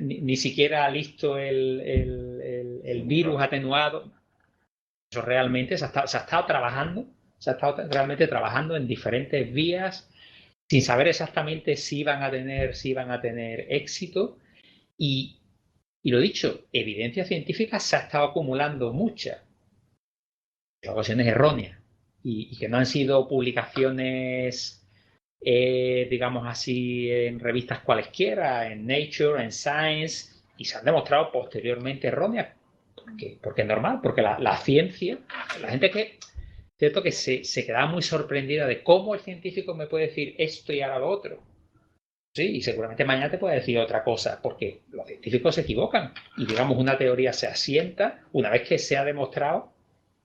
B: ni siquiera listo el virus atenuado. Eso realmente se ha estado realmente trabajando en diferentes vías sin saber exactamente si van a tener éxito y lo dicho, evidencia científica se ha estado acumulando mucha, en ocasiones erróneas, y que no han sido publicaciones, digamos así, en revistas cualesquiera, en Nature, en Science, y se han demostrado posteriormente erróneas. Porque es normal, porque la ciencia, la gente que, cierto que se quedaba muy sorprendida de cómo el científico me puede decir esto y ahora lo otro. Sí, y seguramente mañana te puede decir otra cosa, porque los científicos se equivocan. Y digamos, una teoría se asienta una vez que se ha demostrado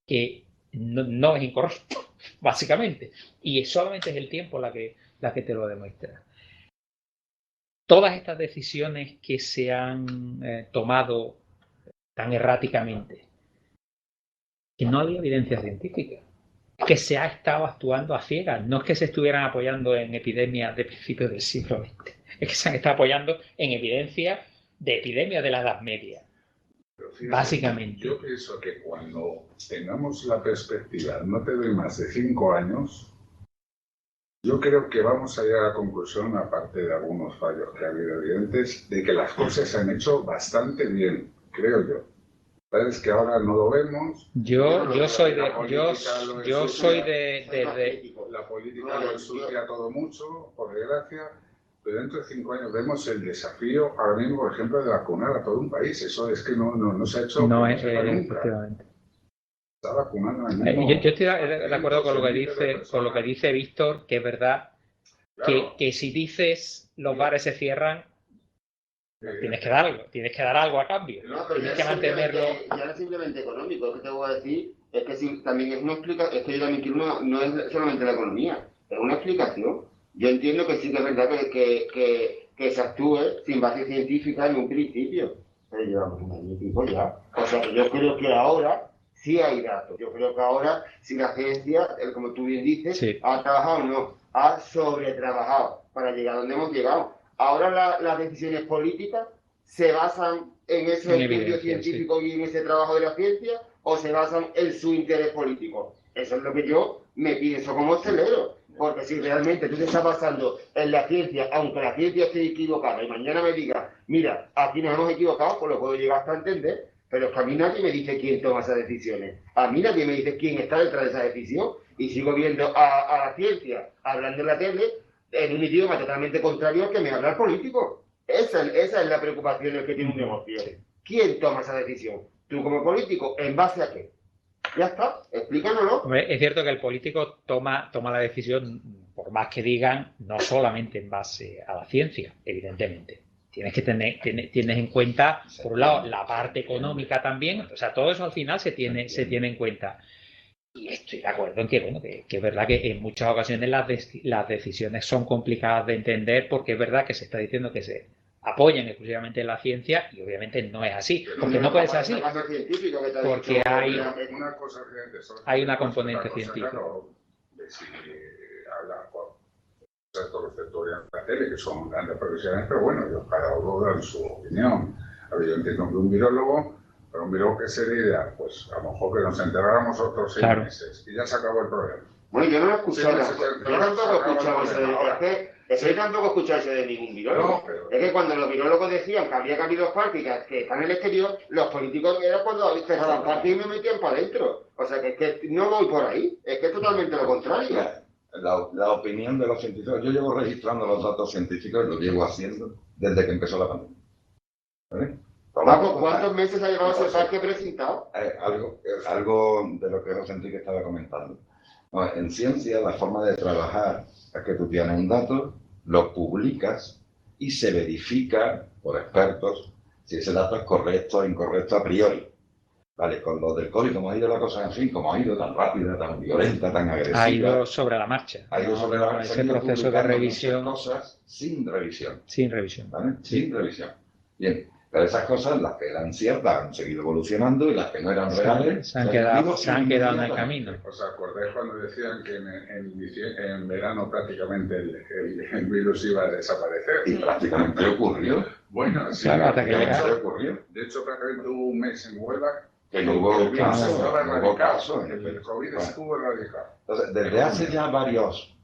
B: que no es incorrecto, básicamente. Y solamente es el tiempo la que te lo demuestra. Todas estas decisiones que se han tomado tan erráticamente, que no había evidencia científica, que se ha estado actuando a ciegas. No es que se estuvieran apoyando en epidemias de principios del siglo XX, es que se han estado apoyando en evidencia de epidemias de la Edad Media. Fíjate, básicamente.
E: Yo pienso que cuando tengamos la perspectiva, no te doy más de 5 años, yo creo que vamos a llegar a la conclusión, aparte de algunos fallos que ha habido evidentes, de que las cosas se han hecho bastante bien, creo yo. Es que ahora no lo vemos.
B: Yo soy de
E: la política lo ensucia todo mucho, por desgracia, pero dentro de 5 años vemos el desafío ahora mismo, por ejemplo, de vacunar a todo un país. Eso es que no se ha hecho nunca.
B: Efectivamente.
E: Está vacunando al mismo.
B: Yo estoy de acuerdo con lo que dice Víctor, que es verdad, claro, que si dices los bares se cierran, tienes que dar algo a cambio.
D: No, pero
B: tienes que mantenerlo.
D: Ya no es simplemente económico. Lo que te voy a decir es que también es una explicación. Es que yo también quiero no es solamente la economía, es una explicación. Yo entiendo que sí que es verdad que se actúe sin base científica en un principio. Pero llevamos un año y pico ya. O sea que yo creo que ahora sí hay datos. Yo creo que ahora, si la ciencia, como tú bien dices, sí, ha trabajado o no, ha sobretrabajado para llegar a donde hemos llegado. Ahora las decisiones políticas se basan en ese estudio científico, sí, y en ese trabajo de la ciencia, o se basan en su interés político. Eso es lo que yo me pienso como hostelero. Porque si realmente tú te estás basando en la ciencia, aunque la ciencia esté equivocada, y mañana me diga, mira, aquí nos hemos equivocado, pues lo puedo llegar hasta a entender, pero es que a mí nadie me dice quién toma esas decisiones. A mí nadie me dice quién está detrás de esa decisión. Y sigo viendo a la ciencia hablando en la tele en un idioma totalmente contrario al que me habla el político. Esa es la preocupación que tiene un negocio. ¿Quién toma esa decisión? ¿Tú como político? ¿En base a qué? Ya está, explícanoslo.
B: Hombre, es cierto que el político toma la decisión, por más que digan, no solamente en base a la ciencia, evidentemente. Tienes en cuenta, por un lado, la parte económica también. O sea, todo eso al final se tiene en cuenta. Y estoy de acuerdo en que, bueno, que es verdad que en muchas ocasiones las decisiones son complicadas de entender, porque es verdad que se está diciendo que se apoyan exclusivamente en la ciencia y obviamente no es así, porque no puede ser así, porque hay una componente científica.
E: Si habla con todos los sectores de la tele, que son grandes profesionales, pero bueno, cada uno da su opinión. Yo entiendo que un virólogo que sería, pues a lo mejor que nos enterráramos otros 6 meses y ya se acabó el problema.
D: Bueno, yo no lo he escuchado, yo tampoco he escuchado eso de ningún virólogo. Es que cuando los virólogos decían que había habido prácticas que están en el exterior, los políticos era cuando cerraban parques y me metían para adentro. O sea que es que no voy por ahí, es que es totalmente lo contrario.
A: La opinión de los científicos, yo llevo registrando los datos científicos y lo llevo haciendo desde que empezó la pandemia. ¿Vale?
D: ¿Cuántos meses ha llevado ese parque presentado?
A: Algo de lo que José Enrique estaba comentando. No, en ciencia, la forma de trabajar es que tú tienes un dato, lo publicas y se verifica por expertos si ese dato es correcto o incorrecto a priori. Vale, con lo del COVID, como ha ido la cosa, en fin, como ha ido tan rápida, tan violenta, tan agresiva.
B: Ha ido sobre la marcha.
A: Ha ido sobre la marcha.
B: Ese proceso de revisión.
A: Cosas sin revisión.
B: Sin revisión.
A: ¿Vale? Sí. Sin revisión. Bien. Pero esas cosas, las que eran ciertas, han seguido evolucionando y las que no eran reales
B: se han quedado en el camino.
E: ¿Os acordáis cuando decían que en verano prácticamente el virus iba a desaparecer?
A: Y prácticamente ocurrió.
E: Bueno, sí,
B: claro, hasta que
E: ocurrió. De hecho, prácticamente hubo un mes en Huelva
A: Que no hubo
E: casos.
A: no hubo casos.
E: El COVID estuvo erradicado.
A: Entonces, desde hace ya varios,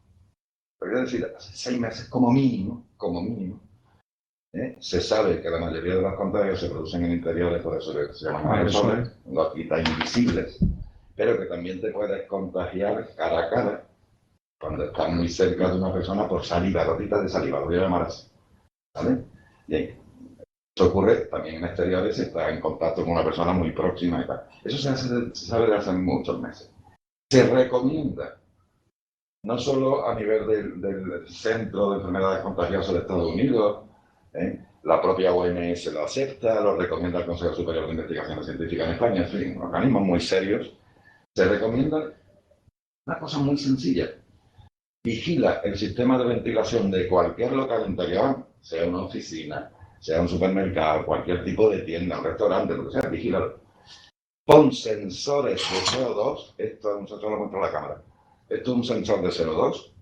A: podría decir, hace 6 meses como mínimo, se sabe que la mayoría de los contagios se producen en interiores, por eso se llaman aerosoles, gotitas invisibles, pero que también te puedes contagiar cara a cara cuando estás muy cerca de una persona por saliva, gotitas de saliva, lo voy a llamar así. ¿Vale? Bien. Eso ocurre también en exteriores si estás en contacto con una persona muy próxima y tal. Eso se sabe desde hace muchos meses. Se recomienda, no solo a nivel del Centro de Enfermedades Contagiosas de Estados Unidos, la propia OMS lo acepta, lo recomienda el Consejo Superior de Investigaciones Científicas en España, en fin, organismos muy serios. Se recomienda una cosa muy sencilla. Vigila el sistema de ventilación de cualquier local interior, sea una oficina, sea un supermercado, cualquier tipo de tienda, un restaurante, lo que sea, vigílalo. Pon sensores de CO2, esto nosotros lo muestra la cámara. Esto es un sensor de CO2,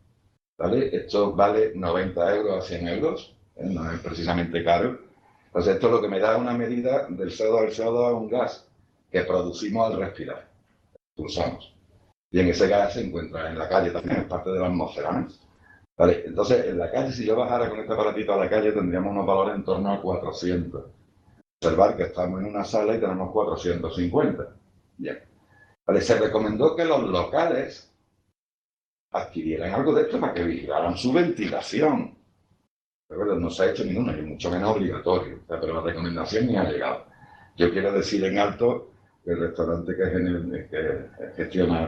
A: ¿vale? Esto vale 90 euros a 100 euros, no es precisamente caro. Entonces esto es lo que me da una medida del CO2. El CO2 es un gas que producimos al respirar, pulsamos. Y en ese gas se encuentra en la calle también, es parte de la atmósfera, ¿no? Vale, entonces en la calle, si yo bajara con este aparatito a la calle, tendríamos unos valores en torno a 400. Observar que estamos en una sala y tenemos 450. Bien. Vale, se recomendó que los locales adquirieran algo de esto para que vigilaran su ventilación. Recuerda, no se ha hecho ninguna, y mucho menos obligatorio, o sea, pero la recomendación ni ha llegado. Yo quiero decir en alto que el restaurante que gestiona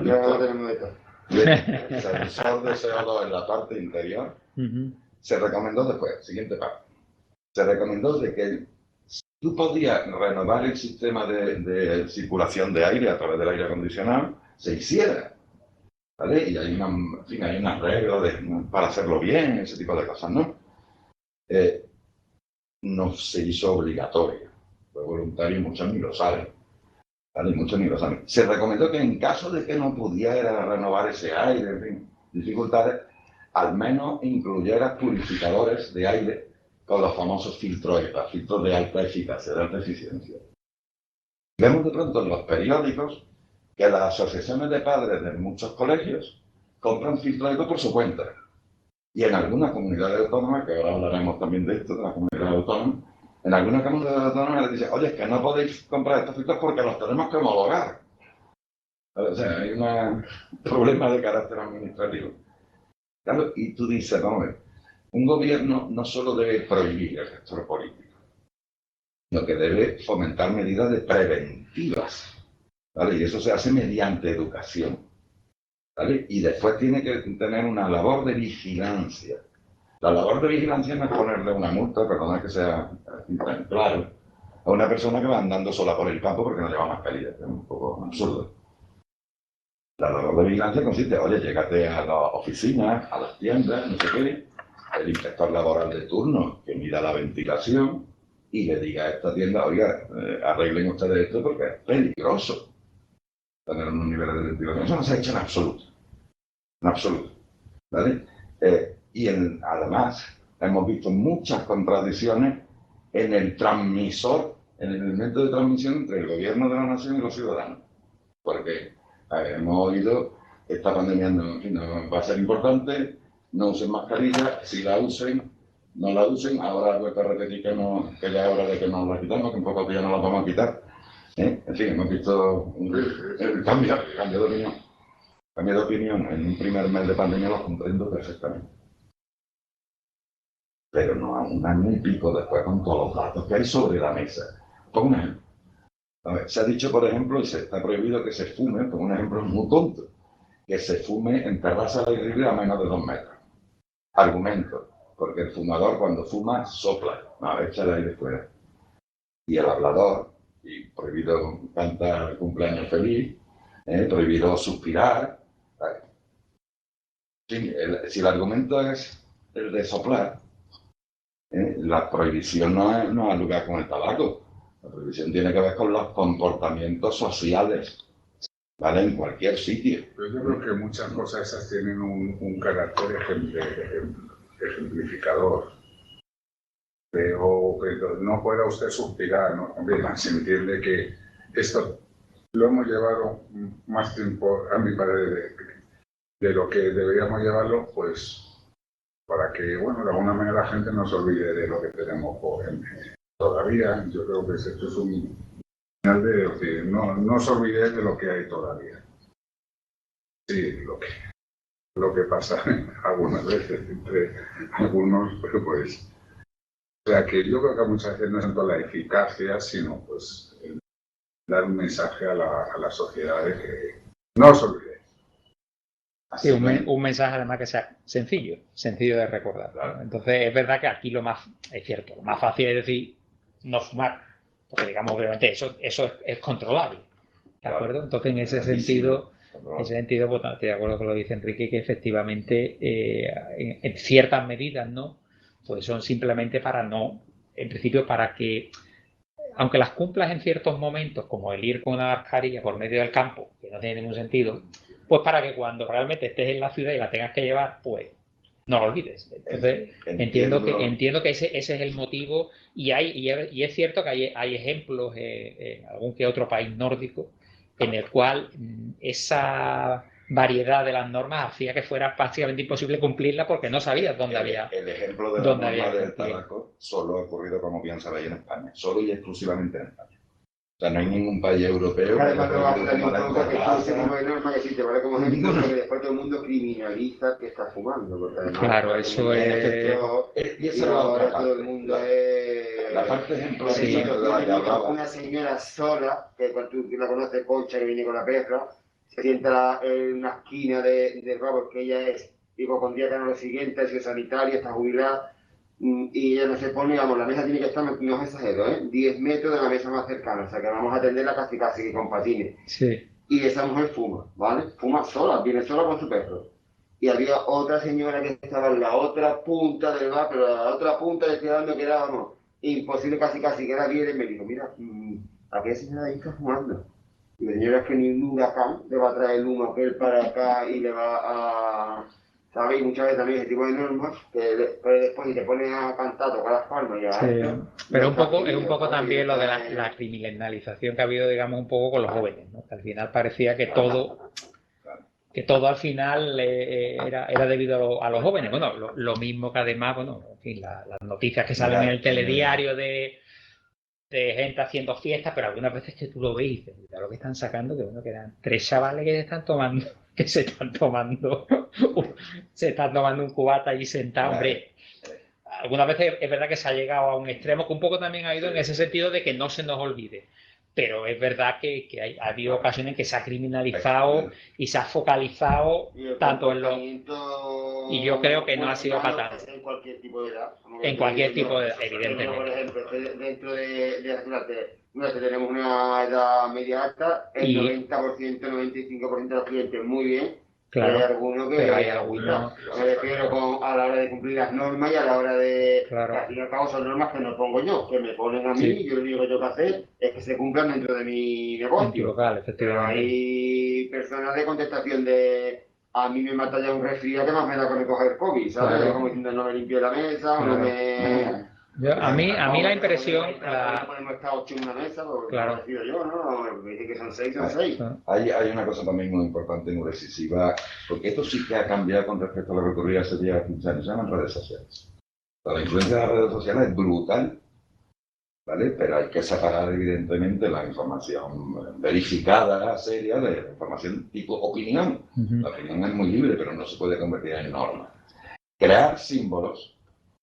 A: el sensor de CO2 en la parte interior, se recomendó después, siguiente parte, se recomendó de que tú podías renovar el sistema de circulación de aire a través del aire acondicionado, se hiciera, ¿vale? Y hay unas reglas para hacerlo bien, ese tipo de cosas, ¿no? No se hizo obligatorio, fue voluntario y muchos ni lo saben. ¿Vale? Muchos ni lo saben. Se recomendó que en caso de que no pudiera renovar ese aire, en fin, dificultades, al menos incluyeras purificadores de aire con los famosos filtros EPA, filtros de alta eficacia, de alta eficiencia. Vemos de pronto en los periódicos que las asociaciones de padres de muchos colegios compran filtros EPA por su cuenta. Y en algunas comunidades autónomas, que ahora hablaremos también de esto, de las comunidades autónomas, en algunas comunidades autónomas les dicen, oye, es que no podéis comprar estos filtros porque los tenemos que homologar. O sea, hay un problema de carácter administrativo. Claro, y tú dices, vamos a ver, un gobierno no solo debe prohibir el sector político, sino que debe fomentar medidas preventivas, ¿vale? Y eso se hace mediante educación, ¿vale? Y después tiene que tener una labor de vigilancia. La labor de vigilancia no es ponerle una multa, perdona que sea claro, a una persona que va andando sola por el campo porque no lleva mascarilla, que es un poco absurdo. La labor de vigilancia consiste, oye, llégate a las oficinas, a las tiendas, no sé qué, el inspector laboral de turno que mida la ventilación y le diga a esta tienda, oiga, arreglen ustedes esto porque es peligroso tener unos niveles de ventilación. Eso no se ha hecho en absoluto. En absoluto. ¿Vale? Y además hemos visto muchas contradicciones en el transmisor, en el elemento de transmisión entre el gobierno de la nación y los ciudadanos. Porque hemos oído, esta pandemia no va a ser importante, no usen mascarilla, si la usen, no la usen, ahora vuelvo a repetir que ya es hora de que nos la quitamos, que en pocos días nos la vamos a quitar. En fin, hemos visto el cambio de opinión. Cambio de opinión en un primer mes de pandemia lo comprendo perfectamente. Pero no a un año y pico después con todos los datos que hay sobre la mesa. Pongo un ejemplo. A ver, se ha dicho, por ejemplo, y se está prohibido que se fume, como un ejemplo muy tonto, que se fume en terrazas al aire libre a menos de 2 metros. Argumento, porque el fumador cuando fuma sopla, echa el aire fuera. Y el hablador, y prohibido cantar cumpleaños feliz, prohibido suspirar. Sí, si el argumento es el de soplar, la prohibición no ha lugar con el tabaco. La prohibición tiene que ver con los comportamientos sociales, ¿vale? En cualquier sitio.
E: Pero yo creo que muchas cosas esas tienen un carácter ejemplificador. Pero no pueda usted suspirar, ¿no? También se entiende que esto lo hemos llevado más tiempo, a mi parecer, de lo que deberíamos llevarlo, pues para que, bueno, de alguna manera la gente no se olvide de lo que tenemos todavía. Yo creo que esto es un señal de decir, no os olvidéis de lo que hay todavía. Sí, lo que pasa algunas veces entre algunos, pues... O sea, que yo creo que muchas veces no es tanto la eficacia, sino pues dar un mensaje a la sociedad de que no os olvidéis.
B: Sí, un mensaje además que sea sencillo de recordar.
A: Claro.
B: Entonces es verdad que aquí lo más fácil es decir no fumar, porque digamos obviamente eso es controlable, ¿de acuerdo? Entonces en ese sentido, pues, estoy de acuerdo con lo que dice Enrique, que efectivamente en ciertas medidas, ¿no? Pues son simplemente en principio para que, aunque las cumplas en ciertos momentos, como el ir con una mascarilla por medio del campo, que no tiene ningún sentido, pues para que cuando realmente estés en la ciudad y la tengas que llevar, pues no lo olvides. Entonces, entiendo que ese es el motivo y es cierto que hay ejemplos en algún que otro país nórdico en el cual esa variedad de las normas hacía que fuera prácticamente imposible cumplirla porque no sabías dónde había.
A: El ejemplo de la norma del tabaco solo ha ocurrido, como bien sabéis, en España, solo y exclusivamente en España. O sea, no hay ningún país europeo.
D: Además, no va a salir un poco que tú se como norma que sí te vale como ejemplo, porque después todo el mundo criminaliza que está fumando. Porque además,
B: claro, eso es.
A: Y eso ahora todo el
D: mundo es.
A: La parte ejemplo
D: sí.
A: de la que hablaba.
D: Una señora sola, que cuando tú la conoces, Concha, que viene con la perra, se sienta en una esquina de Ramos, que ella es hipocondríaca, lo siguiente, ha sido sanitaria, está jubilada. Y ella no se pone, vamos, la mesa tiene que estar, no os exagero, 10 metros de la mesa más cercana, o sea que vamos a atenderla casi que con patines.
B: Sí.
D: Y esa mujer fuma, ¿vale? Fuma sola, viene sola con su perro. Y había otra señora que estaba en la otra punta del bar, pero a la otra punta le quedaba donde quedábamos, imposible casi, que era bien, y me dijo, mira, aquella señora ahí está fumando. Y la señora es que ni un huracán le va a traer el humo aquel para acá y le va a... ¿Sabéis? Muchas veces también ese tipo de normas que después si te pones a cantar, tocar las palmas y a
B: sí.
D: esto,
B: pero es un poco también lo de la criminalización que ha habido, digamos, un poco con los jóvenes, ¿no? Que al final parecía que todo al final era debido a los jóvenes. Bueno, lo mismo que además, bueno, en fin, las noticias que salen en el telediario de gente haciendo fiestas, pero algunas veces que tú lo ves y dices, mira lo que están sacando, que bueno, que eran 3 chavales que se están tomando un cubata allí sentado, hombre. Algunas veces es verdad que se ha llegado a un extremo que un poco también ha ido en ese sentido de que no se nos olvide. Pero es verdad que ha habido ocasiones en que se ha criminalizado y se ha focalizado tanto en los... Y yo creo que no ha sido para tanto.
D: En cualquier tipo de edad.
B: En cualquier tipo de edad, evidentemente.
D: Por ejemplo, dentro de tenemos una edad media alta, el 90%, 95% de los clientes muy bien.
B: Claro,
D: hay algunos que
B: pero hay algunos.
D: Me refiero a la hora de cumplir las normas y a la hora de...
B: Claro.
D: Que al fin y al cabo son normas que no pongo yo, que me ponen a mí y yo lo único que tengo que hacer es que se cumplan dentro de mi negocio.
B: Local, efectivamente.
D: Pero hay personas de contestación de... A mí me mata ya un resfriado que más me da que me coge el COVID, ¿sabes?
B: Claro.
D: Como diciendo no me limpio la mesa, claro. No me...
B: A mí la impresión...
D: No podemos estar 8 en una mesa, porque claro. Lo decido yo, ¿no? Me dicen que son 6, son 6.
A: Hay una cosa también muy importante y muy decisiva, porque esto sí que ha cambiado con respecto a lo que ocurría hace 10 o 15 años, se llaman redes sociales. La influencia de las redes sociales es brutal, ¿vale? Pero hay que separar evidentemente la información verificada, seria, de la información tipo opinión. La opinión es muy libre, pero no se puede convertir en norma. Crear símbolos,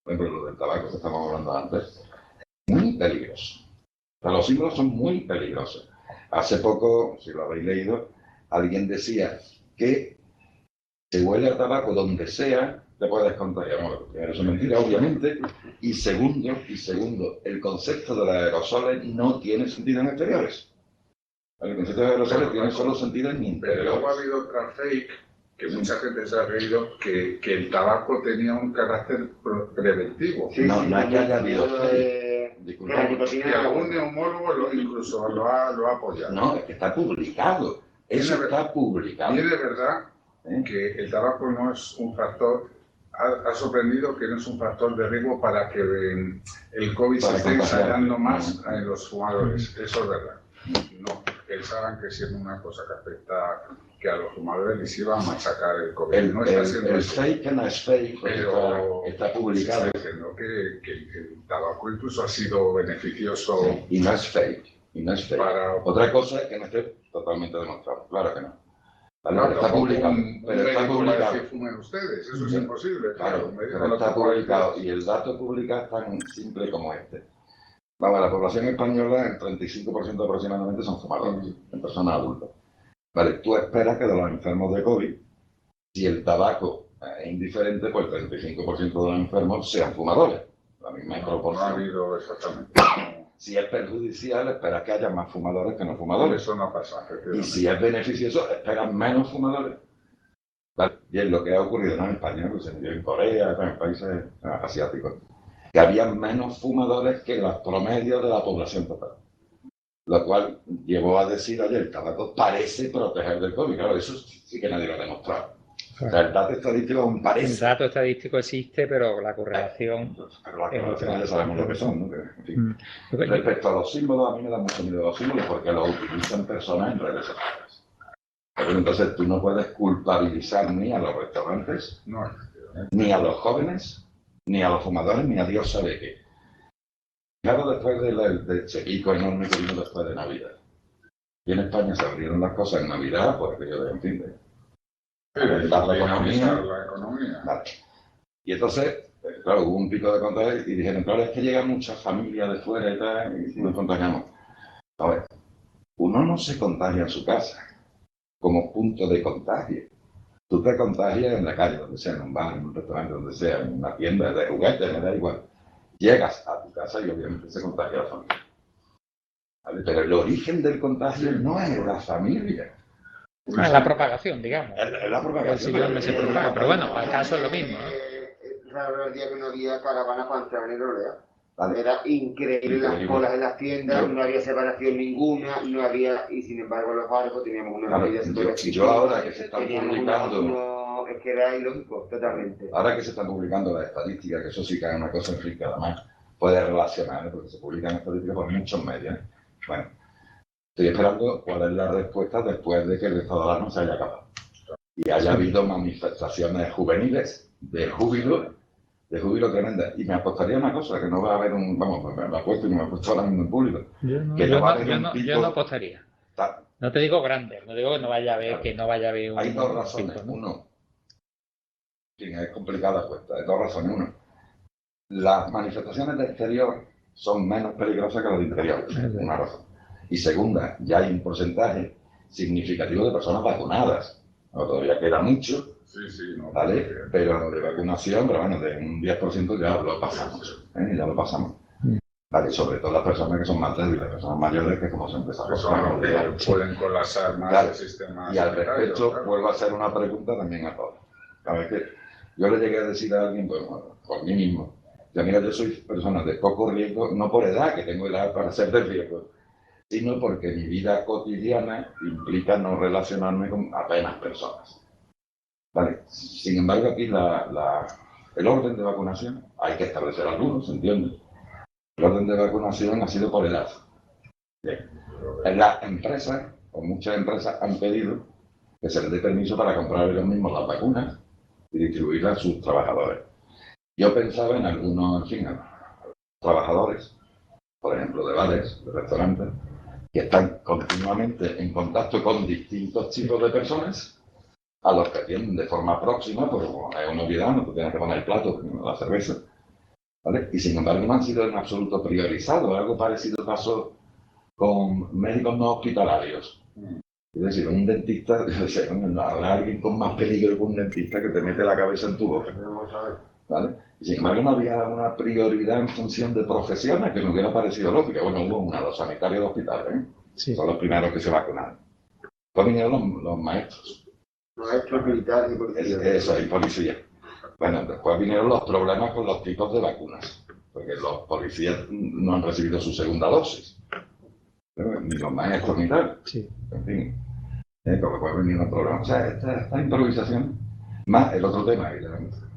A: por ejemplo, lo del tabaco que estamos hablando antes, es muy peligroso. O sea, los símbolos son muy peligrosos. Hace poco, si lo habéis leído, alguien decía que se huele a tabaco donde sea, te puedes contagiar. Bueno, primero, eso es mentira, obviamente. Y segundo, el concepto de los aerosoles no tiene sentido en exteriores. El concepto de aerosoles tiene solo sentido en interiores.
E: Pero luego ha habido otra fake que mucha gente se ha creído que el tabaco tenía un carácter preventivo.
A: Sí, no es que haya habido
E: que algún neumólogo incluso lo ha apoyado.
A: No, es que está publicado. Eso está publicado.
E: Y es de verdad que el tabaco no es un factor, ha sorprendido que no es un factor de riesgo para que el COVID se esté ensayando más en los fumadores. Eso es verdad. No. pensaban que siendo una cosa que afecta que a los fumadores les iba a machacar el COVID. No está siendo
A: el fake no es fake, pero está publicado.
E: Está diciendo que el tabaco incluso ha sido beneficioso.
A: Sí, y no es fake. Otra cosa es que no esté totalmente demostrado. Claro que no. Vale,
E: claro,
A: está publicado.
E: Pero está publicado. Si fumen ustedes, eso es imposible.
A: Claro, pero está publicado. Y el dato publicado es tan simple como este. Vamos, la población española, el 35% aproximadamente son fumadores, en personas adultas. Vale, tú esperas que de los enfermos de COVID, si el tabaco es indiferente, pues el 35% de los enfermos sean fumadores. La misma proporción.
E: No ha habido exactamente.
A: Si es perjudicial, esperas que haya más fumadores que no fumadores.
E: Eso no pasa.
A: Y si es beneficioso, esperas menos fumadores. ¿Vale? Y es lo que ha ocurrido no en España, pues en Corea, en países asiáticos, que había menos fumadores que los promedios de la población total. Lo cual llevó a decir, oye, el tabaco parece proteger del COVID. Claro, eso sí que nadie lo ha demostrado. Claro. O sea, el dato estadístico aún parece.
B: El dato estadístico existe, pero la correlación.
A: Pero la correlación ya sabemos lo que son, ¿no? En fin. Respecto a los símbolos, a mí me da mucho miedo los símbolos porque los utilizan personas en redes sociales. Pero entonces tú no puedes culpabilizar ni a los restaurantes, ni a los jóvenes, ni a los fumadores, ni a Dios sabe qué. Claro, después del chequico enorme que vino después de Navidad. Y en España se abrieron las cosas en Navidad por aquello de, en fin, de la economía. Vale. Y entonces, claro, hubo un pico de contagios y dijeron, claro, es que llegan muchas familias de fuera y tal, y nos contagiamos. A ver, uno no se contagia en su casa como punto de contagio. Tú te contagias en la calle, donde sea, en un bar, en un restaurante, donde sea, en una tienda de juguetes, me da igual. Llegas a tu casa y obviamente se contagia la familia. ¿Vale? Pero el origen del contagio no es la familia.
B: Es la propagación, digamos.
A: Es la propagación.
B: Pero bueno, al caso es lo mismo, ¿no?
D: Raro el día que no había caravana para entrar en el Orea. Vale. Era increíble las colas en las tiendas, no había separación ninguna, no había, y sin embargo los barcos teníamos una medida de
A: yo ahora que se están publicando...
D: Es que era ilógico, totalmente.
A: Ahora que se están publicando las estadísticas, que eso sí que es una cosa en fin que además puede relacionar, porque se publican estadísticas por muchos medios. Bueno, estoy esperando cuál es la respuesta después de que el estado de alarma se haya acabado. Y haya habido manifestaciones juveniles de júbilo tremenda. Y me apostaría una cosa, que no va a haber un... Vamos, me apuesto y me apuesto ahora mismo en público.
B: Yo no apostaría. No te digo grande, no digo que no vaya a haber, claro. Que no vaya a haber un...
A: Hay dos razones. Pico, ¿no? Uno, es complicada cuesta, hay dos razones. Uno, las manifestaciones de exterior son menos peligrosas que las de interior, una razón. Y segunda, ya hay un porcentaje significativo de personas vacunadas. No, todavía queda mucho, ¿vale? Pero de vacunación, pero bueno, de un 10% ya lo pasamos, ya lo pasamos. Vale, sobre todo las personas que son más débiles, las personas mayores que como se empezaron a
E: pueden colapsar más el sistema.
A: Y al respecto, vuelvo a hacer una pregunta también a todos. A ver, que yo le llegué a decir a alguien, bueno, por mí mismo, que mira, yo soy persona de poco riesgo, no por edad, que tengo edad para ser de riesgo, sino porque mi vida cotidiana implica no relacionarme con apenas personas. Vale, sin embargo, aquí el orden de vacunación, hay que establecer algunos, ¿se entiende? El orden de vacunación ha sido por edad. Bien. En las empresas, o muchas empresas, han pedido que se les dé permiso para comprar ellos mismos las vacunas y distribuirlas a sus trabajadores. Yo pensaba en algunos, en fin, trabajadores, por ejemplo, de bares, de restaurantes, que están continuamente en contacto con distintos tipos de personas, a los que tienen de forma próxima, pues como es una obviedad, no te tienes que poner el plato, la cerveza, ¿vale? Y sin embargo no han sido en absoluto priorizados. Algo parecido pasó con médicos no hospitalarios. Es decir, un dentista, habrá alguien con más peligro que un dentista que te mete la cabeza en tu boca, ¿vale? Y sin embargo no había una prioridad en función de profesiones que me hubiera parecido lógica. Bueno, hubo una, los sanitarios de hospitales, sí. Son los primeros que se vacunaron. Después vinieron los maestros.
D: Maestros militares y policías.
A: Eso, y policías. Bueno, después vinieron los problemas con los tipos de vacunas, porque los policías no han recibido su segunda dosis, ni los maestros ni tal. Sí. En fin, como después vinieron los problemas. O sea, esta improvisación, más el otro tema,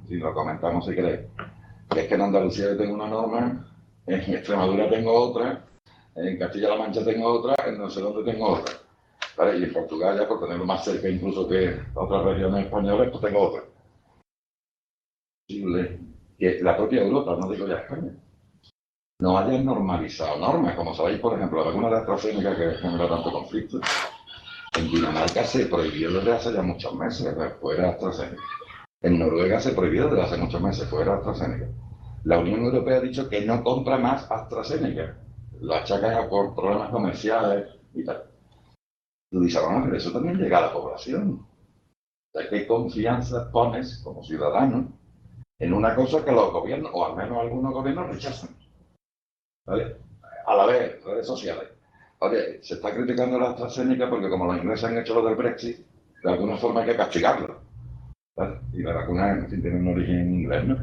A: si lo comentamos si queréis, que es que en Andalucía yo tengo una norma, en Extremadura tengo otra, en Castilla-La Mancha tengo otra, en no sé dónde tengo otra. ¿vale? Y en Portugal, ya por tenerlo más cerca incluso que otras regiones españolas, pues tengo otra. Posible que la propia Europa, no digo ya España, no haya normalizado normas. Como sabéis, por ejemplo, la vacuna de AstraZeneca, que genera tanto conflicto, en Dinamarca se prohibió desde hace ya muchos meses, fuera AstraZeneca. En Noruega se prohibió desde hace muchos meses, fuera AstraZeneca. La Unión Europea ha dicho que no compra más AstraZeneca. Lo achacan por problemas comerciales y tal. Tú dices, bueno, pero eso también llega a la población. O sea, ¿qué confianza pones como ciudadano en una cosa que los gobiernos, o al menos algunos gobiernos, rechazan? ¿Vale? A la vez, redes sociales. Oye, se está criticando la AstraZeneca porque como los ingleses han hecho lo del Brexit, de alguna forma hay que castigarlo. ¿Vale? Y la vacuna, en fin, tiene un origen inglés, ¿no?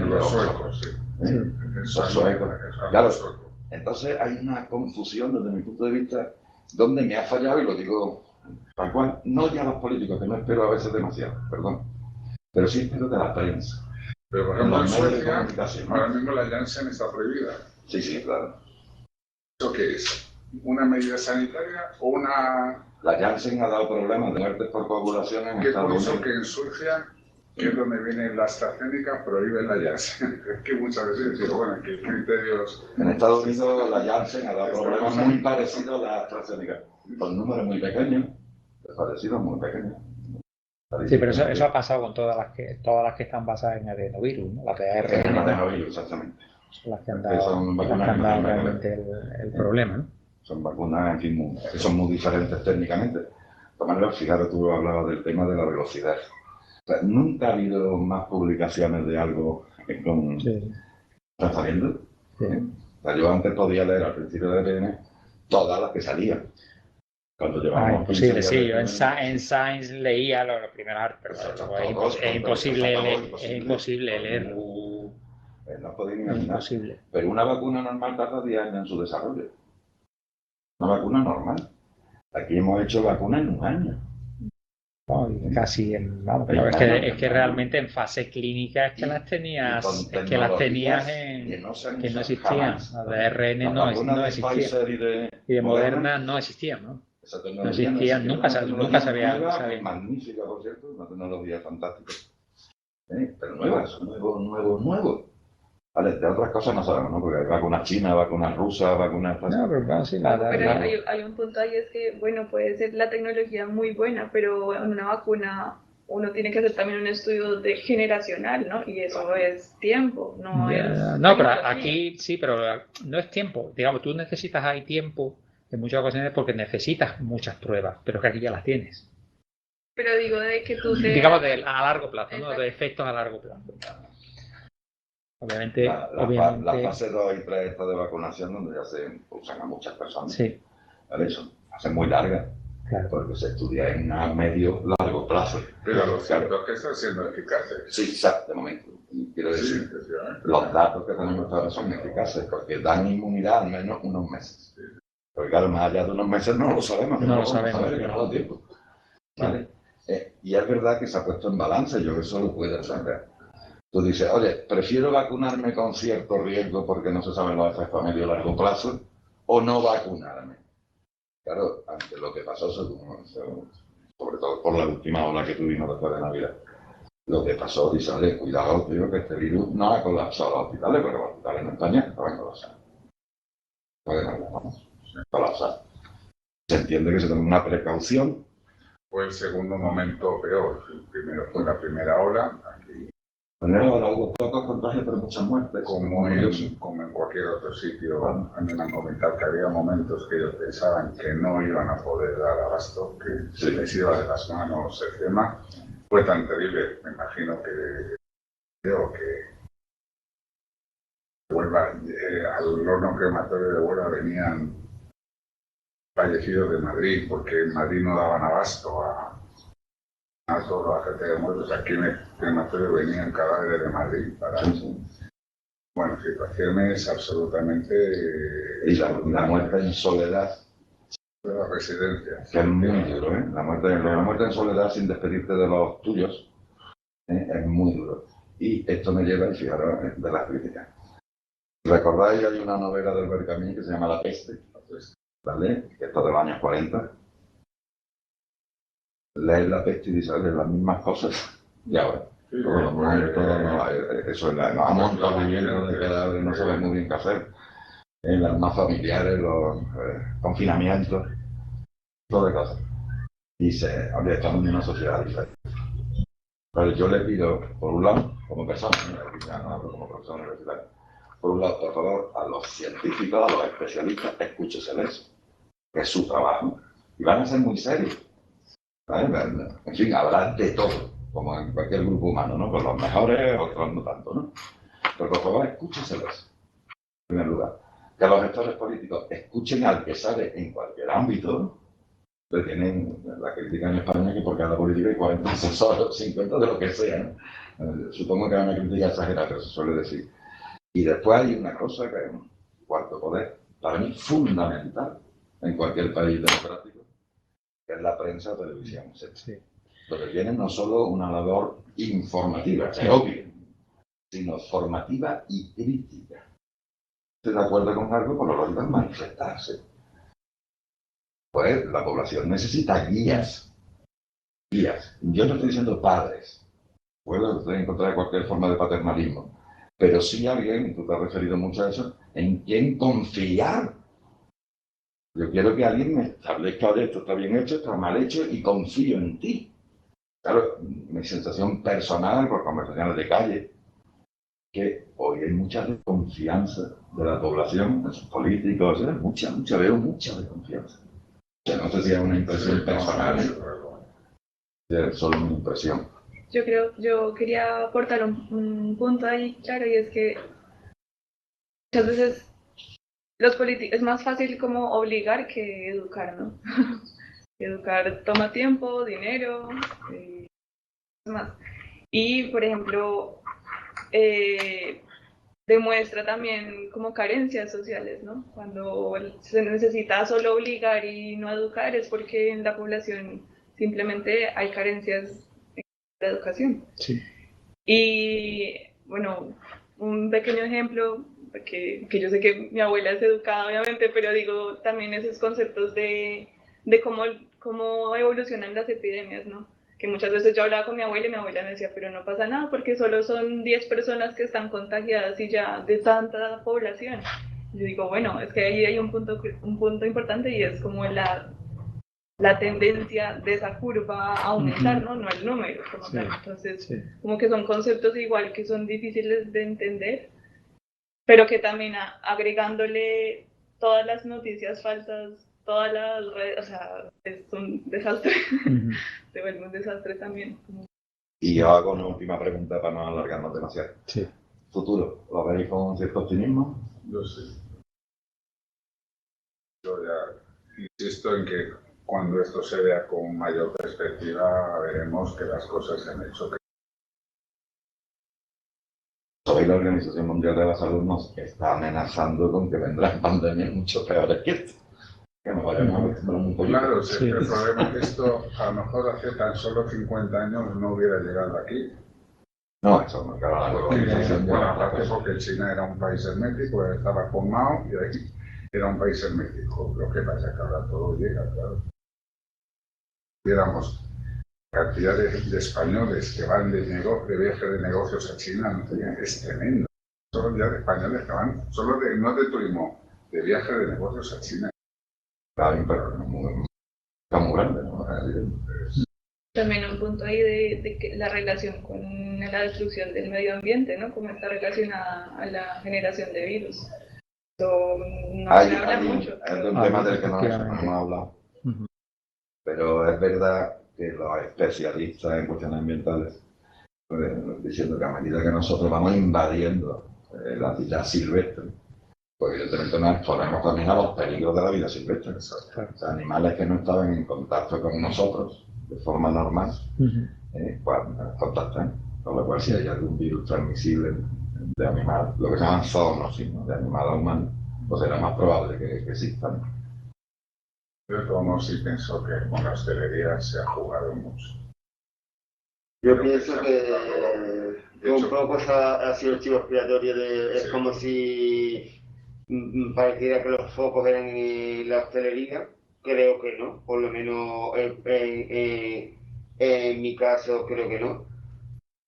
E: Los suecos, sí.
A: Los suecos. Claro, entonces hay una confusión desde mi punto de vista donde me ha fallado, y lo digo tal cual, no ya los políticos, que no espero a veces demasiado, perdón, pero sí espero de la prensa.
E: Pero por ejemplo en Suecia, ahora mismo la Janssen está prohibida.
A: Sí, sí, claro.
E: ¿Eso qué es? ¿Una medida sanitaria o una...?
A: La Janssen ha dado problemas de muertes por coagulación en Estados Unidos.
E: Qué curioso que en Suecia, que es donde viene la AstraZeneca, prohíben la Janssen. Es que muchas veces digo, bueno, ¿qué criterios...?
A: En Estados Unidos la Janssen ha dado problemas muy parecidos a la AstraZeneca, con números muy pequeños, parecidos muy pequeños.
B: Sí, pero eso ha pasado con todas las que están basadas en adenovirus, ¿no? La ARN.
A: Adenovirus, exactamente.
B: Son las que han dado realmente el problema, ¿no?
A: Son vacunas, en fin, que son muy diferentes técnicamente. De todas maneras, fijaros, tú hablabas del tema de la velocidad. O sea, nunca ha habido más publicaciones de algo con tratamiento. Sí. O sea, yo antes podía leer al principio de ADN todas las que salían. Cuando llevamos
B: imposible, sí. Yo en Science leía los primeros, pero es imposible leer.
A: No podéis imaginar. Pero una vacuna normal tarda 10 años en su desarrollo. Una vacuna normal. Aquí hemos hecho vacunas en un año.
B: Casi pero es que realmente en fase clínica es que las tenías, que no existían. Las de ARN no existían. Y de Moderna no existían, ¿no? No existían, nunca sabía.
A: Magnífica, por cierto, una tecnología fantástica. Pero nuevas, nuevo. Vale, de otras cosas no sabemos, ¿no? Porque hay vacunas chinas, vacunas rusas, vacunas...
B: No, pero sí, nada.
C: Pero hay un punto ahí, es que, bueno, puede ser la tecnología muy buena, pero en una vacuna uno tiene que hacer también un estudio generacional, ¿no? Y eso es tiempo, no es...
B: No, pero aquí sí, pero no es tiempo. Digamos, tú necesitas ahí tiempo en muchas ocasiones porque necesitas muchas pruebas, pero que aquí ya las tienes.
C: Pero digo de que tú te...
B: Digamos a largo plazo, exacto, ¿no? De efectos a largo plazo. Obviamente,
A: la fase 2 y 3 de vacunación, donde ya se usan a muchas personas,
B: sí.
A: ¿Vale? Eso hace muy larga, claro, porque se estudia en a medio largo plazo.
E: Pero lo cierto es que están siendo eficaces.
A: Sí, de momento. Quiero decir, los datos que tenemos ahora son eficaces, porque dan inmunidad al menos unos meses. Porque claro, más allá de unos meses no lo sabemos.
B: No lo sabemos.
A: Que no da tiempo. ¿Vale? Y es verdad que se ha puesto en balance, yo eso lo puedo saber. Tú dices, oye, prefiero vacunarme con cierto riesgo porque no se saben los efectos a medio y largo plazo, o no vacunarme. Claro, ante lo que pasó, sobre todo por la última ola que tuvimos después de Navidad, lo que pasó, dice, oye, cuidado, tío, que este virus no ha colapsado los hospitales, porque los hospitales en España estaban colapsados. Colapsados. Se entiende que se toma una precaución.
E: Fue el segundo momento peor. El primero fue la primera ola.
A: Primero hubo pocos contagios, pero muchas muertes.
E: Como en cualquier otro sitio, a mí me han comentado que había momentos que ellos pensaban que no iban a poder dar abasto, que se les iba de las manos el tema. Fue tan terrible, me imagino que Huelva, al horno crematorio de Huelva venían fallecidos de Madrid, porque en Madrid no daban abasto a todos los agentes de muertos. Aquí en el crematorio venían cadáveres de Madrid para eso. Bueno, situaciones absolutamente...
A: Y la muerte en soledad.
E: De las residencias.
A: Que es muy duro, ¿eh? La muerte en soledad sin despedirte de los tuyos es muy duro. Y esto me lleva, fijaros, de las críticas. ¿Recordáis? Hay una novela de Albert Camus que se llama La peste, ¿vale? Que esto es de los años 40. lees La Peste y dices las mismas cosas. Y ahora, todos los muertos, eso es los amontonamientos de cadáveres, no sabes muy bien qué hacer. Las más familiares, los confinamientos, todo de cosas. Dice, hombre, estamos en una sociedad diferente. Pero yo le pido, por un lado, como persona, no hablo como profesor universitario, por un lado, por favor, a los científicos, a los especialistas, escúcheseles, que es su trabajo, y van a ser muy serios. ¿Vale? En fin, hablar de todo, como en cualquier grupo humano, ¿no? Con los mejores, otros no tanto, ¿no? Pero por favor, escúcheseles, en primer lugar. Que los gestores políticos escuchen al que sabe en cualquier ámbito, ¿no? Le tienen la crítica en España que por cada política hay 40 asesores, 50 de lo que sea, ¿no? Supongo que es una crítica exagerada, pero se suele decir. Y después hay una cosa que es un cuarto poder, para mí fundamental en cualquier país democrático, que es la prensa o televisión. Sí. Lo que tiene no solo una labor informativa, es obvio, sino formativa y crítica. Estoy de acuerdo con algo, por lo tanto es manifestarse. Pues la población necesita guías. Yo no estoy diciendo padres. Puedo encontrar cualquier forma de paternalismo. Pero sí alguien, tú te has referido mucho a eso, en quien confiar. Yo quiero que alguien me establezca de esto está bien hecho, está mal hecho y confío en ti. Claro, mi sensación personal por conversaciones de calle, que hoy hay mucha desconfianza de la población, en sus políticos, veo mucha desconfianza. O sea, no sé si es una impresión personal, es solo una impresión.
C: Yo quería aportar un punto ahí, claro, y es que muchas veces los políticos es más fácil como obligar que educar, ¿no? Educar toma tiempo, dinero, más. Y, por ejemplo, demuestra también como carencias sociales, ¿no? Cuando se necesita solo obligar y no educar es porque en la población simplemente hay carencias en la educación.
B: Sí.
C: Y bueno, un pequeño ejemplo, que yo sé que mi abuela es educada obviamente, pero digo también esos conceptos de cómo evolucionan las epidemias, ¿no? Que muchas veces yo hablaba con mi abuela y mi abuela me decía, pero no pasa nada porque solo son 10 personas que están contagiadas y ya de tanta población. Yo digo, bueno, es que ahí hay un punto importante y es como la tendencia de esa curva a aumentar, ¿no? No el número como tal. Entonces, como que son conceptos igual que son difíciles de entender, pero que también agregándole todas las noticias falsas, todas las redes, o sea, es un desastre. Se vuelve un desastre también.
A: Y yo hago una última pregunta para no alargarnos demasiado. Sí. ¿Futuro? ¿Lo veis con cierto optimismo?
E: Yo sí. Yo ya insisto en que cuando esto se vea con mayor perspectiva, veremos que las cosas se han hecho.
A: Hoy la Organización Mundial de la Salud nos está amenazando con que vendrán pandemias mucho peores que esto. Que nos vayan a acostumbrar un poquito.
E: Claro, sí. El problema es que esto, a lo mejor hace tan solo 50 años no hubiera llegado aquí.
A: No, eso no, claro, la globalización.
E: Bueno, aparte porque China era un país hermético, estaba con Mao y aquí era un país hermético. Lo que pasa es que ahora todo llega, claro. Viéramos cantidad de españoles que van de viaje de negocios a China, es tremendo. Solo ya de españoles que van, no de turismo, de viaje de negocios a China.
A: Claro, pero muy grande, ¿no?
C: También un punto ahí de que la relación con la destrucción del medio ambiente, ¿no? Cómo está relacionada a la generación de virus. Esto no se habla mucho.
A: Es un tema del que no hemos hablado. Pero es verdad que los especialistas en cuestiones ambientales diciendo que a medida que nosotros vamos invadiendo la vida silvestre, pues evidentemente nos exponemos también a los peligros de la vida silvestre. O sea, animales que no estaban en contacto con nosotros de forma normal, pues contactan. Con lo cual, si hay algún virus transmisible de animal, lo que se llaman zoonoses, ¿no? De animal a humano, pues será más probable que existan.
E: Yo como sí pienso que con la hostelería se ha jugado mucho.
D: Yo pienso que un poco ha sido el chivo expiatorio es como si pareciera que los focos eran en la hostelería. Creo que no, por lo menos En mi caso creo que no.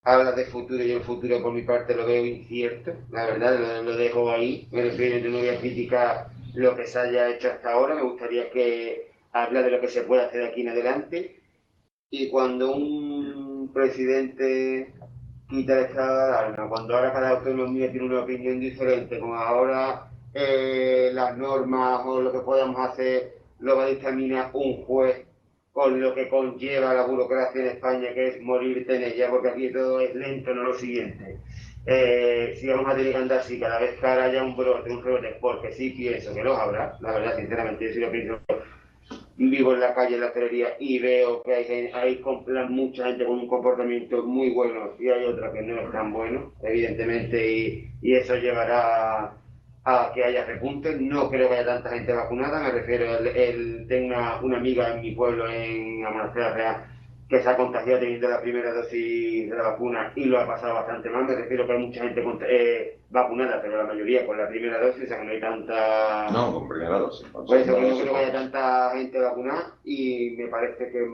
D: Hablas de futuro, yo el futuro por mi parte lo veo incierto, la verdad, lo dejo ahí. Me refiero, yo no voy a criticar lo que se haya hecho hasta ahora, me gustaría que hablar de lo que se puede hacer de aquí en adelante. Y cuando un presidente quita el estado de alarma, cuando ahora cada autonomía tiene una opinión diferente, como ahora las normas o lo que podamos hacer lo va a dictaminar un juez con lo que conlleva la burocracia en España, que es morirte en ella, porque aquí todo es lento, no lo siguiente. Si vamos a tener que andar así, cada vez que haya un brote, porque sí pienso que los habrá, la verdad, sinceramente, yo sí lo pienso. Vivo en la calle, en la hostelería, y veo que hay mucha gente con un comportamiento muy bueno y hay otra que no es tan bueno, evidentemente, y eso llevará a que haya repuntes. No creo que haya tanta gente vacunada, me refiero, tengo una amiga en mi pueblo, en Amanacea Real, que se ha contagiado teniendo la primera dosis de la vacuna y lo ha pasado bastante mal. Me refiero que hay mucha gente vacunada, pero la mayoría con la primera dosis, o sea que no hay tanta...
A: No, con primera dosis.
D: Por eso que no creo que haya tanta gente vacunada, y me parece que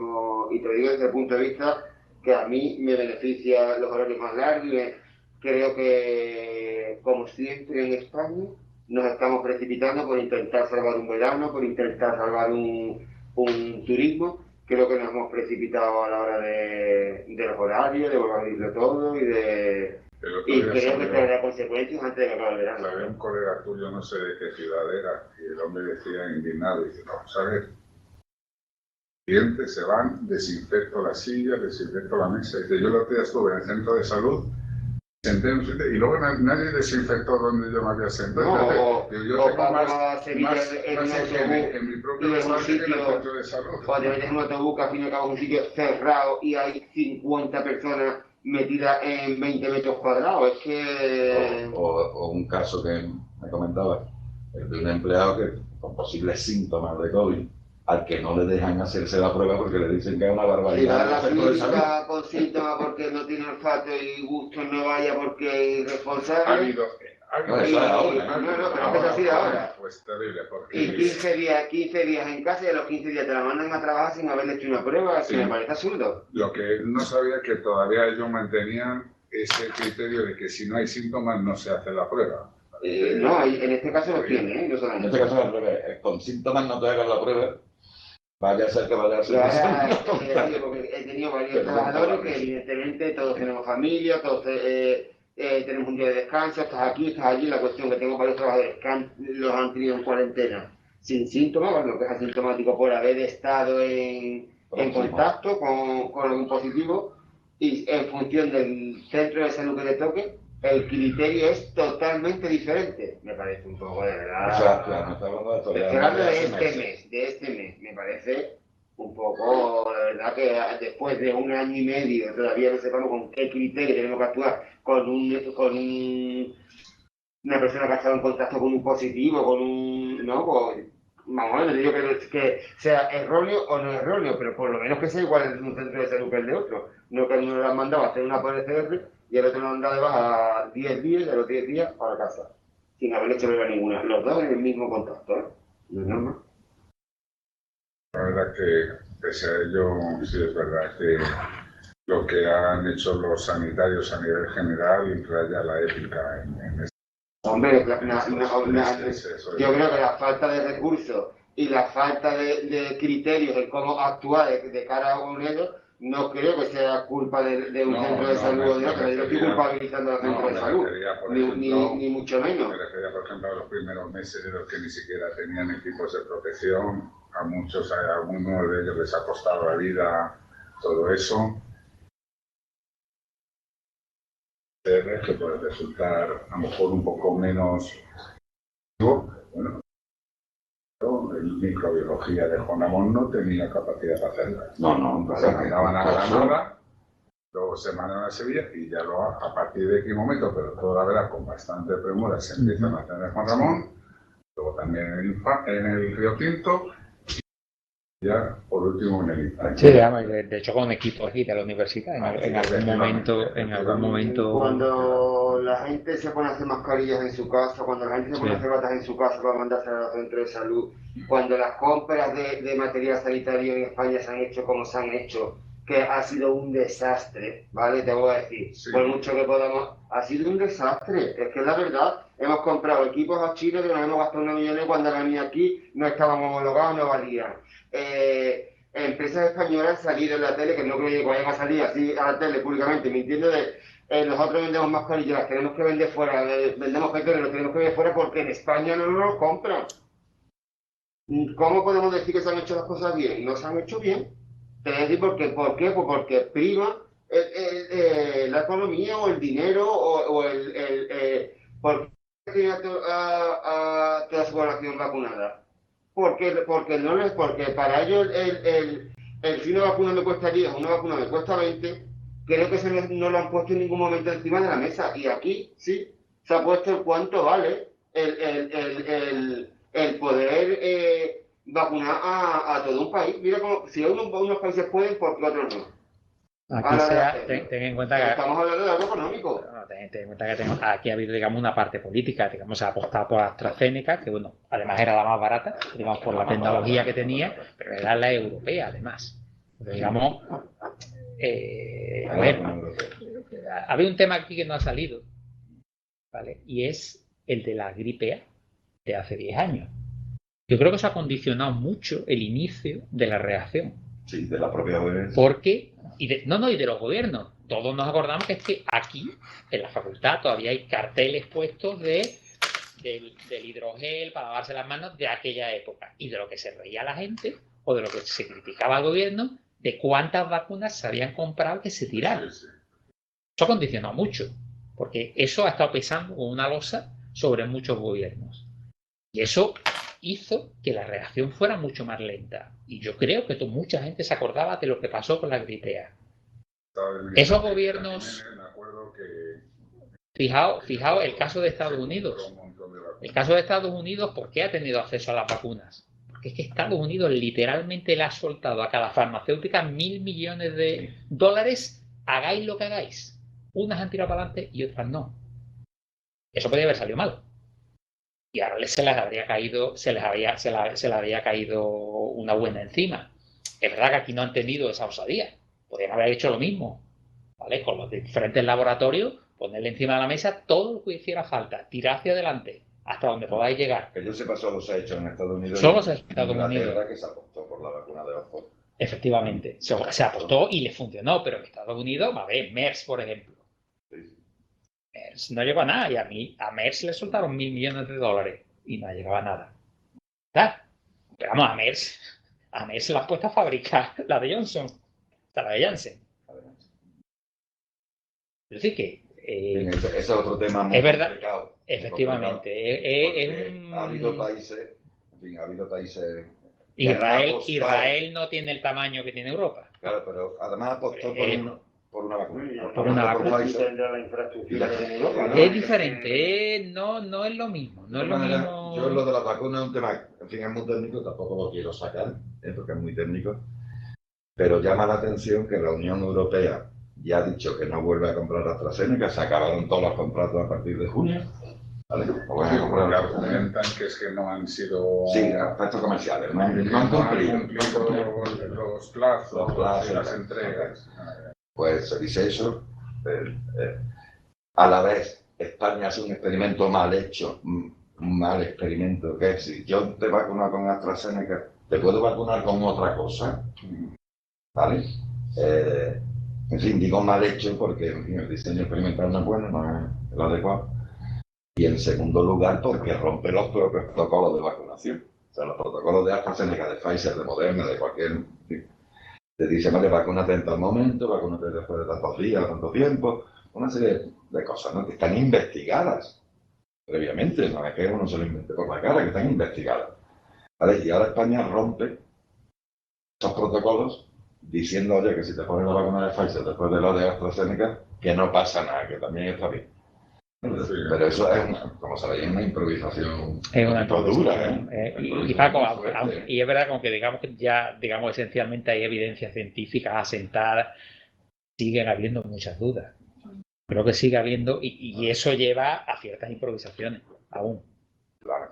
D: y te lo digo desde el punto de vista que a mí me beneficia los horarios más largos, y creo que, como siempre en España, nos estamos precipitando por intentar salvar un verano, por intentar salvar un turismo. Creo que nos hemos precipitado a la hora de los horarios, de volver a abrirlo todo y creo que traerá consecuencias antes de que acabe el verano.
E: Había un colega tuyo, no sé de qué ciudad era, y el hombre decía indignado, dice, vamos a ver, clientes se van, desinfecto la silla, desinfecto la mesa. Dice, yo el otro día estuve en el centro de salud, senté en un sitio, y luego nadie desinfectó donde yo me había sentado.
D: No,
E: yo tengo
D: más en
E: mi propio lugar que en el centro de salud.
D: O te metes en un autobús que al fin y al cabo es un sitio cerrado y hay 50 personas metidas en 20 metros cuadrados. Es que...
A: O un caso que me comentaba, el de un empleado que con posibles síntomas de COVID, al que no le dejan hacerse la prueba porque le dicen que es una barbaridad.
D: Si va a la clínica con síntomas porque no tiene olfato y gusto, no vaya porque es irresponsable.
A: No, eso es ahora.
D: No, pero es así de ahora.
E: Pues terrible, porque...
D: Y 15 días en casa, y a los 15 días te la mandan a trabajar sin haberle hecho una prueba, sí. Que me parece absurdo.
E: Lo que no sabía es que todavía ellos mantenían ese criterio de que si no hay síntomas no se hace la prueba.
D: No, en este caso lo tiene, ¿eh? No solamente.
A: En este caso al revés, con síntomas no te hagan la prueba. Vaya a ser que vaya a ser.
D: Porque he tenido varios trabajadores que evidentemente todos tenemos familia, todos tenemos un día de descanso, estás aquí, estás allí. La cuestión que tengo varios trabajadores que los han tenido en cuarentena sin síntomas, bueno, que es asintomático por haber estado en contacto con algún positivo, y en función del centro de salud que le toque, el criterio es totalmente diferente. Me parece un poco, de verdad.
A: O sea, claro, no está hablando de todavía.
D: Estoy hablando de este mes. Me parece un poco, la verdad, que después de un año y medio todavía no sepamos con qué criterio tenemos que actuar con una persona que ha estado en contacto con un positivo, vamos a ver, no digo que sea erróneo o no erróneo, pero por lo menos que sea igual en un centro de salud que el de otro. No que a uno le han mandado a hacer una PCR y al otro le han dado de baja 10 días, y a los 10 días para casa, sin haber hecho prueba ninguna. Los dos en el mismo contacto, ¿eh? No es normal.
E: La verdad que, pese a ello, sí es verdad que lo que han hecho los sanitarios a nivel general raya la ética en este.
D: Hombre, yo creo que la falta de recursos y la falta de criterios en cómo actuar de cara a un ellos, no creo que sea culpa de un centro de salud o de otro. Yo no estoy culpabilizando al centro de salud, ni mucho menos.
E: Me refería, por ejemplo, a los primeros meses de los que ni siquiera tenían equipos de protección. A algunos de ellos les ha costado la vida todo eso. Que puede resultar a lo mejor un poco menos. Bueno, en microbiología de Juan Ramón no tenía capacidad para hacerla. Se mandaban a Granada, luego se mandaban a Sevilla, y ya a partir de qué momento, pero toda la verdad con bastante premura, se empiezan a hacer en Juan Ramón, luego también en el Río Tinto, y ya por último en el Infante.
B: Sí, de hecho con equipos aquí de la universidad, en algún momento.
D: Cuando la gente se pone a hacer mascarillas en su casa, cuando la gente se pone a hacer batas en su casa para mandarse al centro de salud, cuando las compras de material sanitario en España se han hecho como se han hecho, que ha sido un desastre, ¿vale? Te voy a decir,
E: Sí.
D: por mucho que podamos, ha sido un desastre, es que es la verdad, hemos comprado equipos a China que nos hemos gastado 1 millones cuando venían aquí, no estaban homologados, no valían. Empresas españolas han salido en la tele, que no creo que vayan a salir así a la tele públicamente, mintiendo nosotros vendemos mascarillas, las tenemos que vender fuera, vendemos petróleo, los tenemos que vender fuera porque en España no nos lo compran. ¿Cómo podemos decir que se han hecho las cosas bien? No se han hecho bien. Te voy a decir por qué. ¿Por qué? Pues porque prima la economía o el dinero ¿por qué tiene a toda su población vacunada? Porque para ellos si una vacuna me cuesta 10 o una vacuna me cuesta 20, creo que no lo han puesto en ningún momento encima de la mesa. Y aquí sí se ha puesto el cuánto vale el poder vacunar a todo un país. Mira, si unos países pueden, ¿por qué otros no?
B: Aquí ten en cuenta que
D: estamos hablando de algo económico.
B: Ten en cuenta que aquí ha habido, digamos, una parte política, digamos, se ha apostado por AstraZeneca, que bueno, además era la más barata, digamos, por la tecnología que tenía, pero era la europea, además. Pero, digamos, a ver, había un tema aquí que no ha salido, ¿vale? Y es el de la gripe A de hace 10 años. Yo creo que eso ha condicionado mucho el inicio de la reacción.
A: Sí, de la propia OMS.
B: Porque, y de los gobiernos. Todos nos acordamos que es que aquí, en la facultad, todavía hay carteles puestos del hidrogel para lavarse las manos de aquella época. Y de lo que se reía la gente, o de lo que se criticaba al gobierno, de cuántas vacunas se habían comprado que se tiraron. Eso ha condicionado mucho, porque eso ha estado pesando como una losa sobre muchos gobiernos. Y eso hizo que la reacción fuera mucho más lenta. Y yo creo que mucha gente se acordaba de lo que pasó con la gripe A. Esos gobiernos... Fijaos el caso de Estados Unidos. El caso de Estados Unidos, ¿por qué ha tenido acceso a las vacunas? Porque es que Estados Unidos literalmente le ha soltado a cada farmacéutica $1.000 millones. Hagáis lo que hagáis. Unas han tirado para adelante y otras no. Eso podría haber salido mal. Y ahora se les habría caído, se les había caído una buena encima. Es verdad que aquí no han tenido esa osadía. Podrían haber hecho lo mismo, ¿vale? Con los diferentes laboratorios, ponerle encima de la mesa todo lo que hiciera falta, tirar hacia adelante, hasta donde podáis llegar.
A: Que yo sepa, solo se ha hecho en Estados Unidos.
B: Solo se ha hecho en Estados Unidos.
A: Que se apostó por la vacuna de Oxford.
B: Efectivamente, se apostó y le funcionó, pero en Estados Unidos, va a ver, MERS, por ejemplo. MERS no llegó a nada, y a MERS le soltaron $1.000 millones y no llegaba a nada. ¿Verdad? Pero vamos, a MERS la ha puesto a fabricar la de Johnson, la de Janssen. Es decir que
A: ese es otro tema muy
B: es verdad,
A: complicado.
B: efectivamente.
A: Ha habido países,
B: Israel no tiene el tamaño que tiene Europa.
A: Claro, pero además apostó por una vacuna.
B: Por una vacuna. Es diferente, no es lo mismo. No es lo mismo.
A: Yo lo de las vacunas es un tema, en fin, es muy técnico, tampoco lo quiero sacar, porque es muy técnico, pero llama la atención que la Unión Europea ya ha dicho que no vuelve a comprar AstraZeneca, se acabaron todos los contratos a partir de junio. ¿Vale?
E: Argumentan que es que no han sido...
A: Sí, aspectos comerciales, no han cumplido
E: los plazos y las entregas.
A: Pues se dice eso. A la vez, España hace un experimento mal hecho, un mal experimento, que es si yo te vacuno con AstraZeneca, ¿te puedo vacunar con otra cosa? ¿Vale? En fin, digo mal hecho porque en fin, el diseño experimental no es bueno, no es el adecuado. Y en segundo lugar, porque rompe los propios protocolos de vacunación. O sea, los protocolos de AstraZeneca, de Pfizer, de Moderna, de cualquier... Te dicen, vale, vacúnate en tal momento, vacúnate después de tantos días, tanto tiempo, una serie de cosas, ¿no? Que están investigadas previamente, no es que uno se lo invente por la cara, que están investigadas. ¿Vale? Y ahora España rompe esos protocolos diciendo, oye, que si te pones la vacuna de Pfizer después de la de AstraZeneca, que no pasa nada, que también está bien. Sí, pero eso es, como sabéis, una improvisación.
B: Es una
A: dura,
B: y Paco, y es verdad como que digamos que ya, digamos, esencialmente hay evidencias científicas asentadas, siguen habiendo muchas dudas. Creo que sigue habiendo, y eso lleva a ciertas improvisaciones, aún.
A: Claro.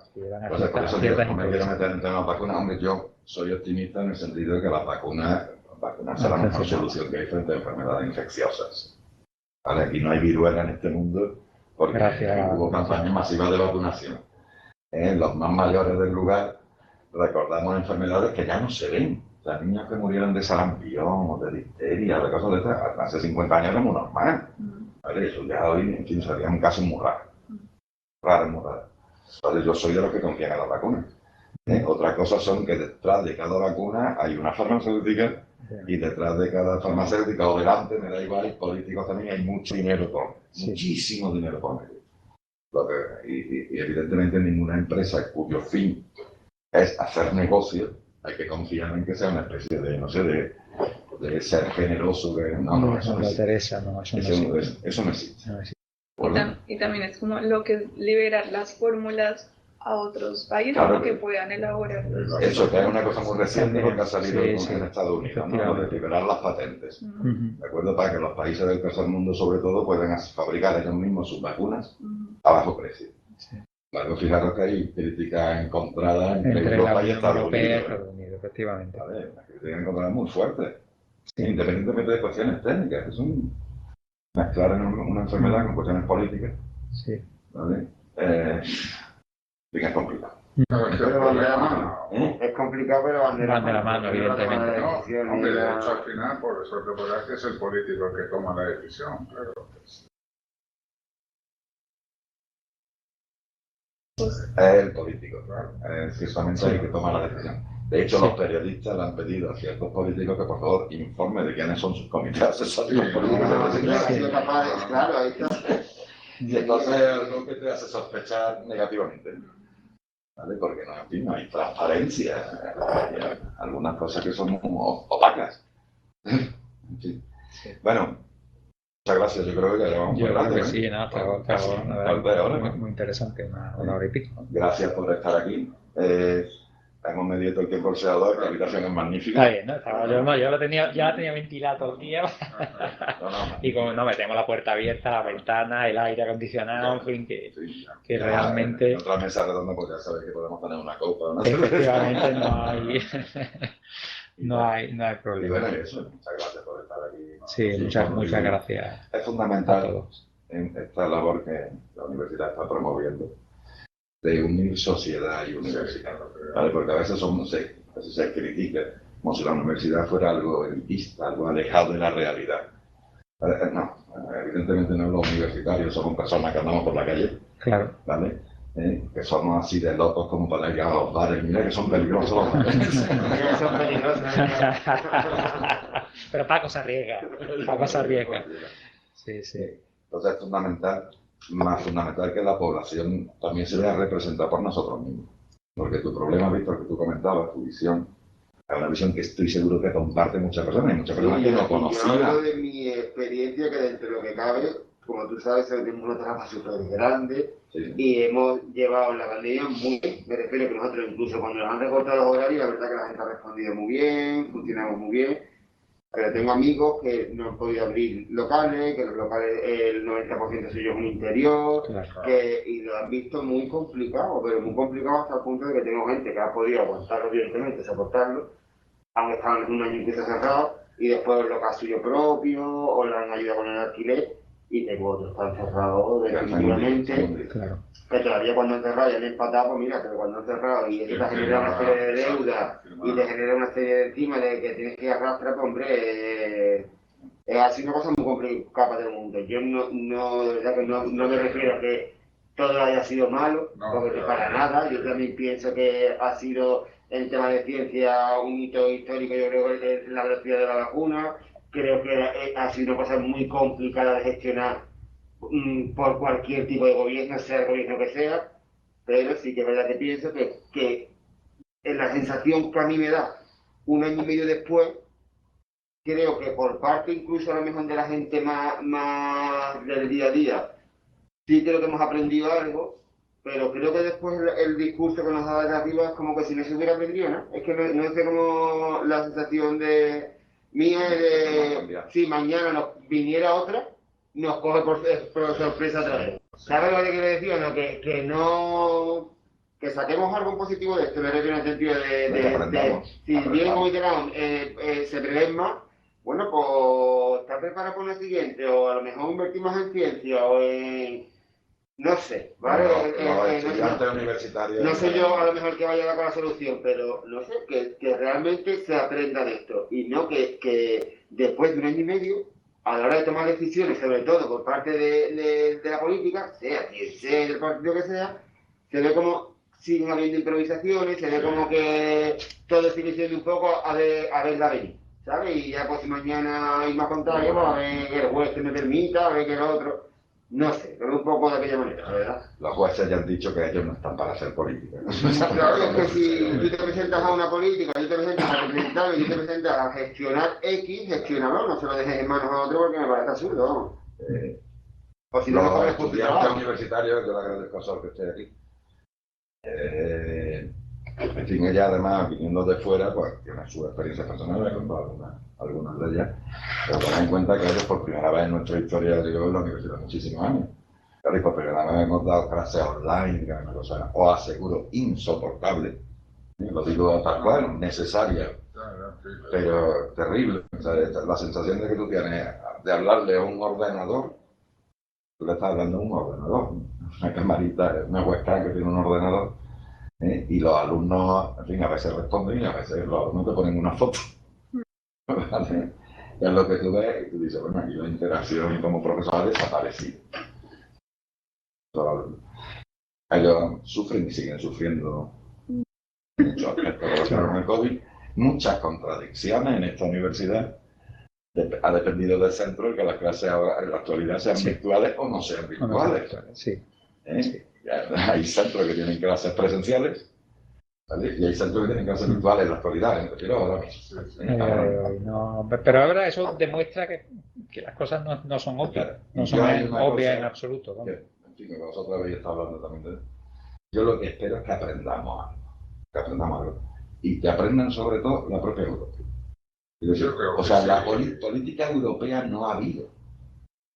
B: Por eso
A: no me quiero meter en temas vacunas. Hombre, yo soy optimista en el sentido de que las vacunas vacunarse es la mejor solución que hay frente a enfermedades infecciosas. ¿Vale? Aquí no hay viruela en este mundo porque hubo campañas masivas de vacunación. Los más mayores del lugar recordamos enfermedades que ya no se ven. O sea, niños que murieron de sarampión o de difteria, de cosas de estas, hace 50 años era muy normal. ¿Vale? Eso ya hoy, en fin, sería un caso muy raro. Muy raro. Entonces yo soy de los que confían en las vacunas. Otra cosa son que detrás de cada vacuna hay una farmacéutica y detrás de cada farmacéutica o delante, me da igual, políticos también hay mucho dinero por medio, muchísimo dinero por medio. Y evidentemente ninguna empresa cuyo fin es hacer negocio, hay que confiar en que sea una especie de, no sé, de ser generoso.
B: Eso no interesa,
A: eso no existe.
C: Y también es como lo que es liberar las fórmulas a otros países,
A: claro,
C: que puedan elaborar.
A: Eso, que es una cosa muy reciente porque ha salido en Estados Unidos, ¿no? De liberar las patentes. ¿De acuerdo? Para que los países del tercer mundo, sobre todo, puedan fabricar ellos mismos sus vacunas a bajo precio. Claro, fijaros que hay críticas encontradas entre Europa y Estados Unidos.
B: Efectivamente.
A: ¿Vale? Las críticas encontradas muy fuertes, independientemente de cuestiones técnicas, que son mezclar una enfermedad con cuestiones políticas. ¿Vale? Es complicado.
D: Pero van de la mano. Es complicado, pero van de la mano,
B: evidentemente.
E: No, hombre, de hecho, al final, por suerte, por que es el político el que toma la decisión. Claro.
A: Es el político, claro. Ciertamente el que toma la decisión. De hecho, los periodistas le han pedido a ciertos políticos que por favor informe de quiénes son sus comités asesores políticos.
D: Claro, ahí está.
A: Y entonces es algo que te hace sospechar negativamente. ¿Vale? Porque no hay transparencia. Hay algunas cosas que son opacas. En fin. Bueno, muchas gracias. Yo creo que ya vamos
B: muy
A: rato.
B: Sí, nada, muy interesante, una hora y pico.
A: Gracias por estar aquí. Hemos medido todo el tiempo el seador, la habitación es magnífica.
B: Está bien, ¿no? Yo ya la tenía ventilada todo el día. Y como no metemos la puerta abierta, la ventana, el aire acondicionado, en fin, que realmente.
A: En otra mesa redonda, pues ya sabéis que podemos tener una copa. ¿No?
B: Efectivamente, no hay problema.
A: Y bueno, eso, muchas gracias por estar aquí. ¿No?
B: Sí, muchas gracias.
A: Es fundamental en esta labor que la universidad está promoviendo, de unir sociedad y universidad, ¿vale? Porque a veces se critica como si la universidad fuera algo elitista, algo alejado de la realidad. No, evidentemente no los universitarios somos personas que andamos por la calle,
B: claro,
A: ¿vale? Que somos así de locos como para ir a los bares, mira que son peligrosos los bares.
D: Son peligrosos.
B: Pero Paco se arriesga. Sí.
A: Entonces es fundamental, más fundamental que la población también se vea representada por nosotros mismos. Porque tu problema, Víctor, que tú comentabas, tu visión, es una visión que estoy seguro que comparte muchas personas, y muchas personas que no conocían.
D: Yo hablo de mi experiencia, que dentro de lo que cabe, como tú sabes, tenemos una trama súper grande y hemos llevado la pandemia muy bien. Me refiero que nosotros, incluso cuando nos han recortado los horarios, la verdad que la gente ha respondido muy bien, funcionamos muy bien. Pero tengo amigos que no han podido abrir locales, que los locales, el 90% suyo es un interior, y lo han visto muy complicado, pero muy complicado hasta el punto de que tengo gente que ha podido aguantarlo, evidentemente, soportarlo, han estado en un año y pico cerrado, y después el local suyo propio, o le han ayudado con el alquiler, y tengo otros que están cerrados definitivamente, que todavía cuando han cerrado ya han empatado, pues mira, pero cuando han cerrado y eso te genera una serie de deuda y te genera una serie de encima de que tienes que arrastrar, pues hombre, es así una cosa muy complicada del mundo. Yo de verdad que no me refiero a que todo haya sido malo, porque para nada, yo también pienso que ha sido en tema de ciencia un hito histórico, yo creo que es la velocidad de la vacuna, creo que ha sido una cosa muy complicada de gestionar por cualquier tipo de gobierno, sea el gobierno que sea, pero sí que es verdad que pienso que en la sensación que a mí me da un año y medio después, creo que por parte incluso a lo mejor de la gente más del día a día, sí creo que hemos aprendido algo, pero creo que después el discurso que nos da de arriba es como que si no se hubiera aprendido, ¿no? Es que no sé cómo la sensación mía es de si mañana nos viniera otra, nos coge por sorpresa otra vez. ¿Sabes lo que quiero decir o no? Que no... que saquemos algo positivo de esto, me refiero en el sentido si bien como digamos, se prevén más, bueno, pues estar preparado para lo siguiente, o a lo mejor invertir más en ciencia, o en, no sé, ¿vale?
A: Los estudiantes universitarios.
D: No sé yo a lo mejor que vaya a dar con la solución, pero no sé, que realmente se aprenda de esto, y no que después de un año y medio, a la hora de tomar decisiones, sobre todo por parte de la política, sea quien sea el partido que sea, se ve como siguen habiendo improvisaciones, se ve como que todo sigue siendo un poco a verla venir, ¿sabes? Y ya pues si mañana hay más contrario, pues a ver que el juez que me permita, a ver que el otro, no sé, pero un poco de aquella manera, ¿verdad?
A: Los jueces ya han dicho que ellos no están para hacer política.
D: Claro, es que si tú te presentas a una política, tú te presentas a representar y tú te presentas a gestionar X, gestiónalo, no se lo dejes en manos a otro porque me parece absurdo, vamos. O si no,
A: Los
D: mejor
A: estudiantes universitarios, yo le agradezco a Sol que esté aquí. En fin, ella además, viniendo de fuera, pues tiene sus experiencias personales, con algunas de ellas, pero ten en cuenta que ellos por primera vez en nuestra historia, digo, en la universidad muchísimos años. Claro, y por primera vez hemos dado clases online, que es una cosa, os aseguro, insoportable. Lo digo tal cual, necesaria, pero terrible. O sea, la sensación de que tú tienes de hablarle a un ordenador, tú le estás hablando a un ordenador, una camarita, una webcam que tiene un ordenador, y los alumnos, en fin, a veces responden y a veces los alumnos te ponen una foto. ¿Vale? Es lo que tú ves y tú dices, bueno, aquí la interacción como profesor ha desaparecido. Ellos sufren y siguen sufriendo muchos aspectos relacionados con el COVID, muchas contradicciones en esta universidad. Ha dependido del centro el que las clases ahora, en la actualidad sean virtuales o no sean virtuales.
B: Sí.
A: Hay centros que tienen clases presenciales, ¿vale? Y hay centros que tienen clases virtuales en la actualidad.
B: Pero ahora eso demuestra que las cosas no son obvias, no son obvias en absoluto. ¿No?
A: En fin, que vosotros habéis estado hablando también de eso. Yo lo que espero es que aprendamos algo. Y que aprendan sobre todo la propia Europa. O sea, la política europea no ha habido.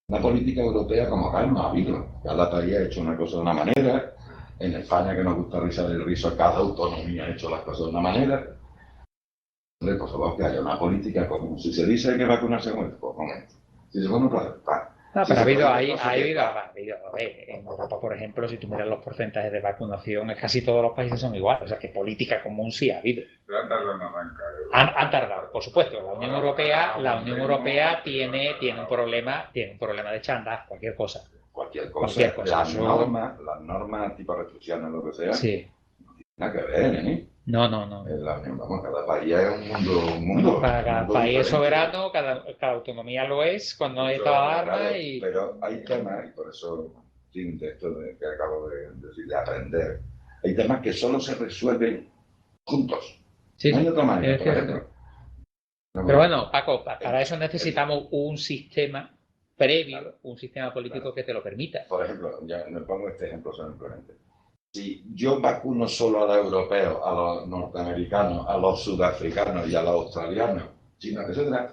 A: La política europea como tal no ha habido. Cada país ha hecho una cosa de una manera. En España, que nos gusta rizar el rizo, cada autonomía ha hecho las cosas de una manera. Por favor, que haya una política común. Si se dice que vacunarse con esto, con esto. Si se pone para aceptar.
B: No, pero ha habido, en Europa, por ejemplo, si tú miras los porcentajes de vacunación, casi todos los países son iguales, o sea que política común sí ha habido.
E: Pero han tardado en arrancar.
B: Han tardado, por supuesto. La Unión Europea tiene un problema de chándal, cualquier cosa.
A: Cualquier cosa. Las normas tipo restricciones, lo que sea,
B: sí.
A: No tiene nada que ver, ¿eh?
B: No.
A: Cada país es un mundo.
B: Cada país es soberano, cada autonomía lo es, cuando hay esta arma y...
A: Pero hay temas, y por eso, de esto que acabo de decir, de aprender, hay temas que solo se resuelven juntos.
B: Sí,
A: no hay otra manera, por ejemplo.
B: Pero bueno, Paco, para eso necesitamos un sistema previo, un sistema político que te lo permita.
A: Por ejemplo, ya me pongo este ejemplo simplemente. Si yo vacuno solo a los europeos, a los norteamericanos, a los sudafricanos y a los australianos, chinos, etc.,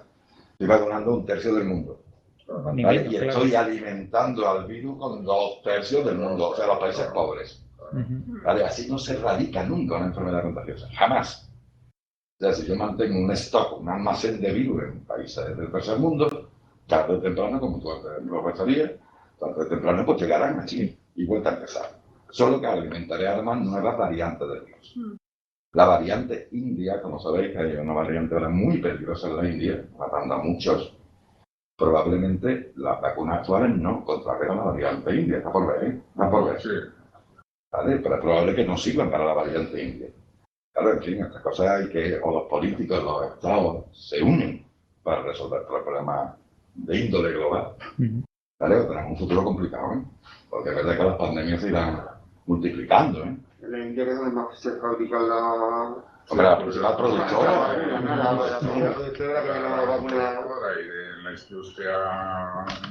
A: estoy vacunando un tercio del mundo. ¿Vale? Y estoy alimentando al virus con 2/3 del mundo, o sea, los países pobres. ¿Vale? Así no se erradica nunca una enfermedad contagiosa, jamás. O sea, si yo mantengo un stock, un almacén de virus en países del tercer mundo, tarde o temprano, como tú lo referías, tarde o temprano pues llegarán aquí y vuelta a empezar. Solo que alimentaré además nuevas variantes del virus. La variante india, como sabéis, que hay una variante ahora muy peligrosa en la India, matando a muchos, probablemente las vacunas actuales no contrarrestan la variante india. Está por ver.
E: Sí.
A: ¿Vale? Pero es probable que no sirvan para la variante india. Claro, en fin, estas cosas hay que, o los políticos, los estados, se unen para resolver problemas de índole global. ¿Vale? Tenemos un futuro complicado, ¿eh? Porque es verdad que las pandemias se irán multiplicando, ¿eh?
D: En la India, que es donde más se fabrica la...
A: Hombre, la principal productora.
D: La productora que la vacuna...
E: Y en la industria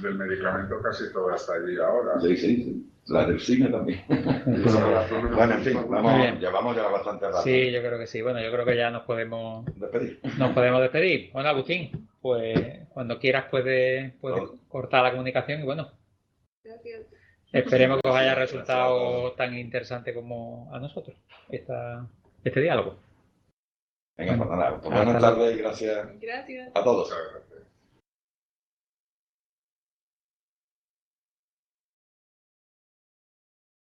E: del medicamento casi todo está allí ahora.
A: Sí. La del cine también. Bueno, en fin, llevamos ya bastante rato.
B: Sí, yo creo que sí. Bueno, yo creo que ya nos podemos despedir. Bueno, Agustín, pues cuando quieras puedes cortar la comunicación y bueno.
C: Gracias.
B: Esperemos que os haya resultado tan interesante como a nosotros este diálogo.
A: Venga, pues nada, buenas tardes y gracias
C: Gracias.
A: a todos.
E: Muchas gracias.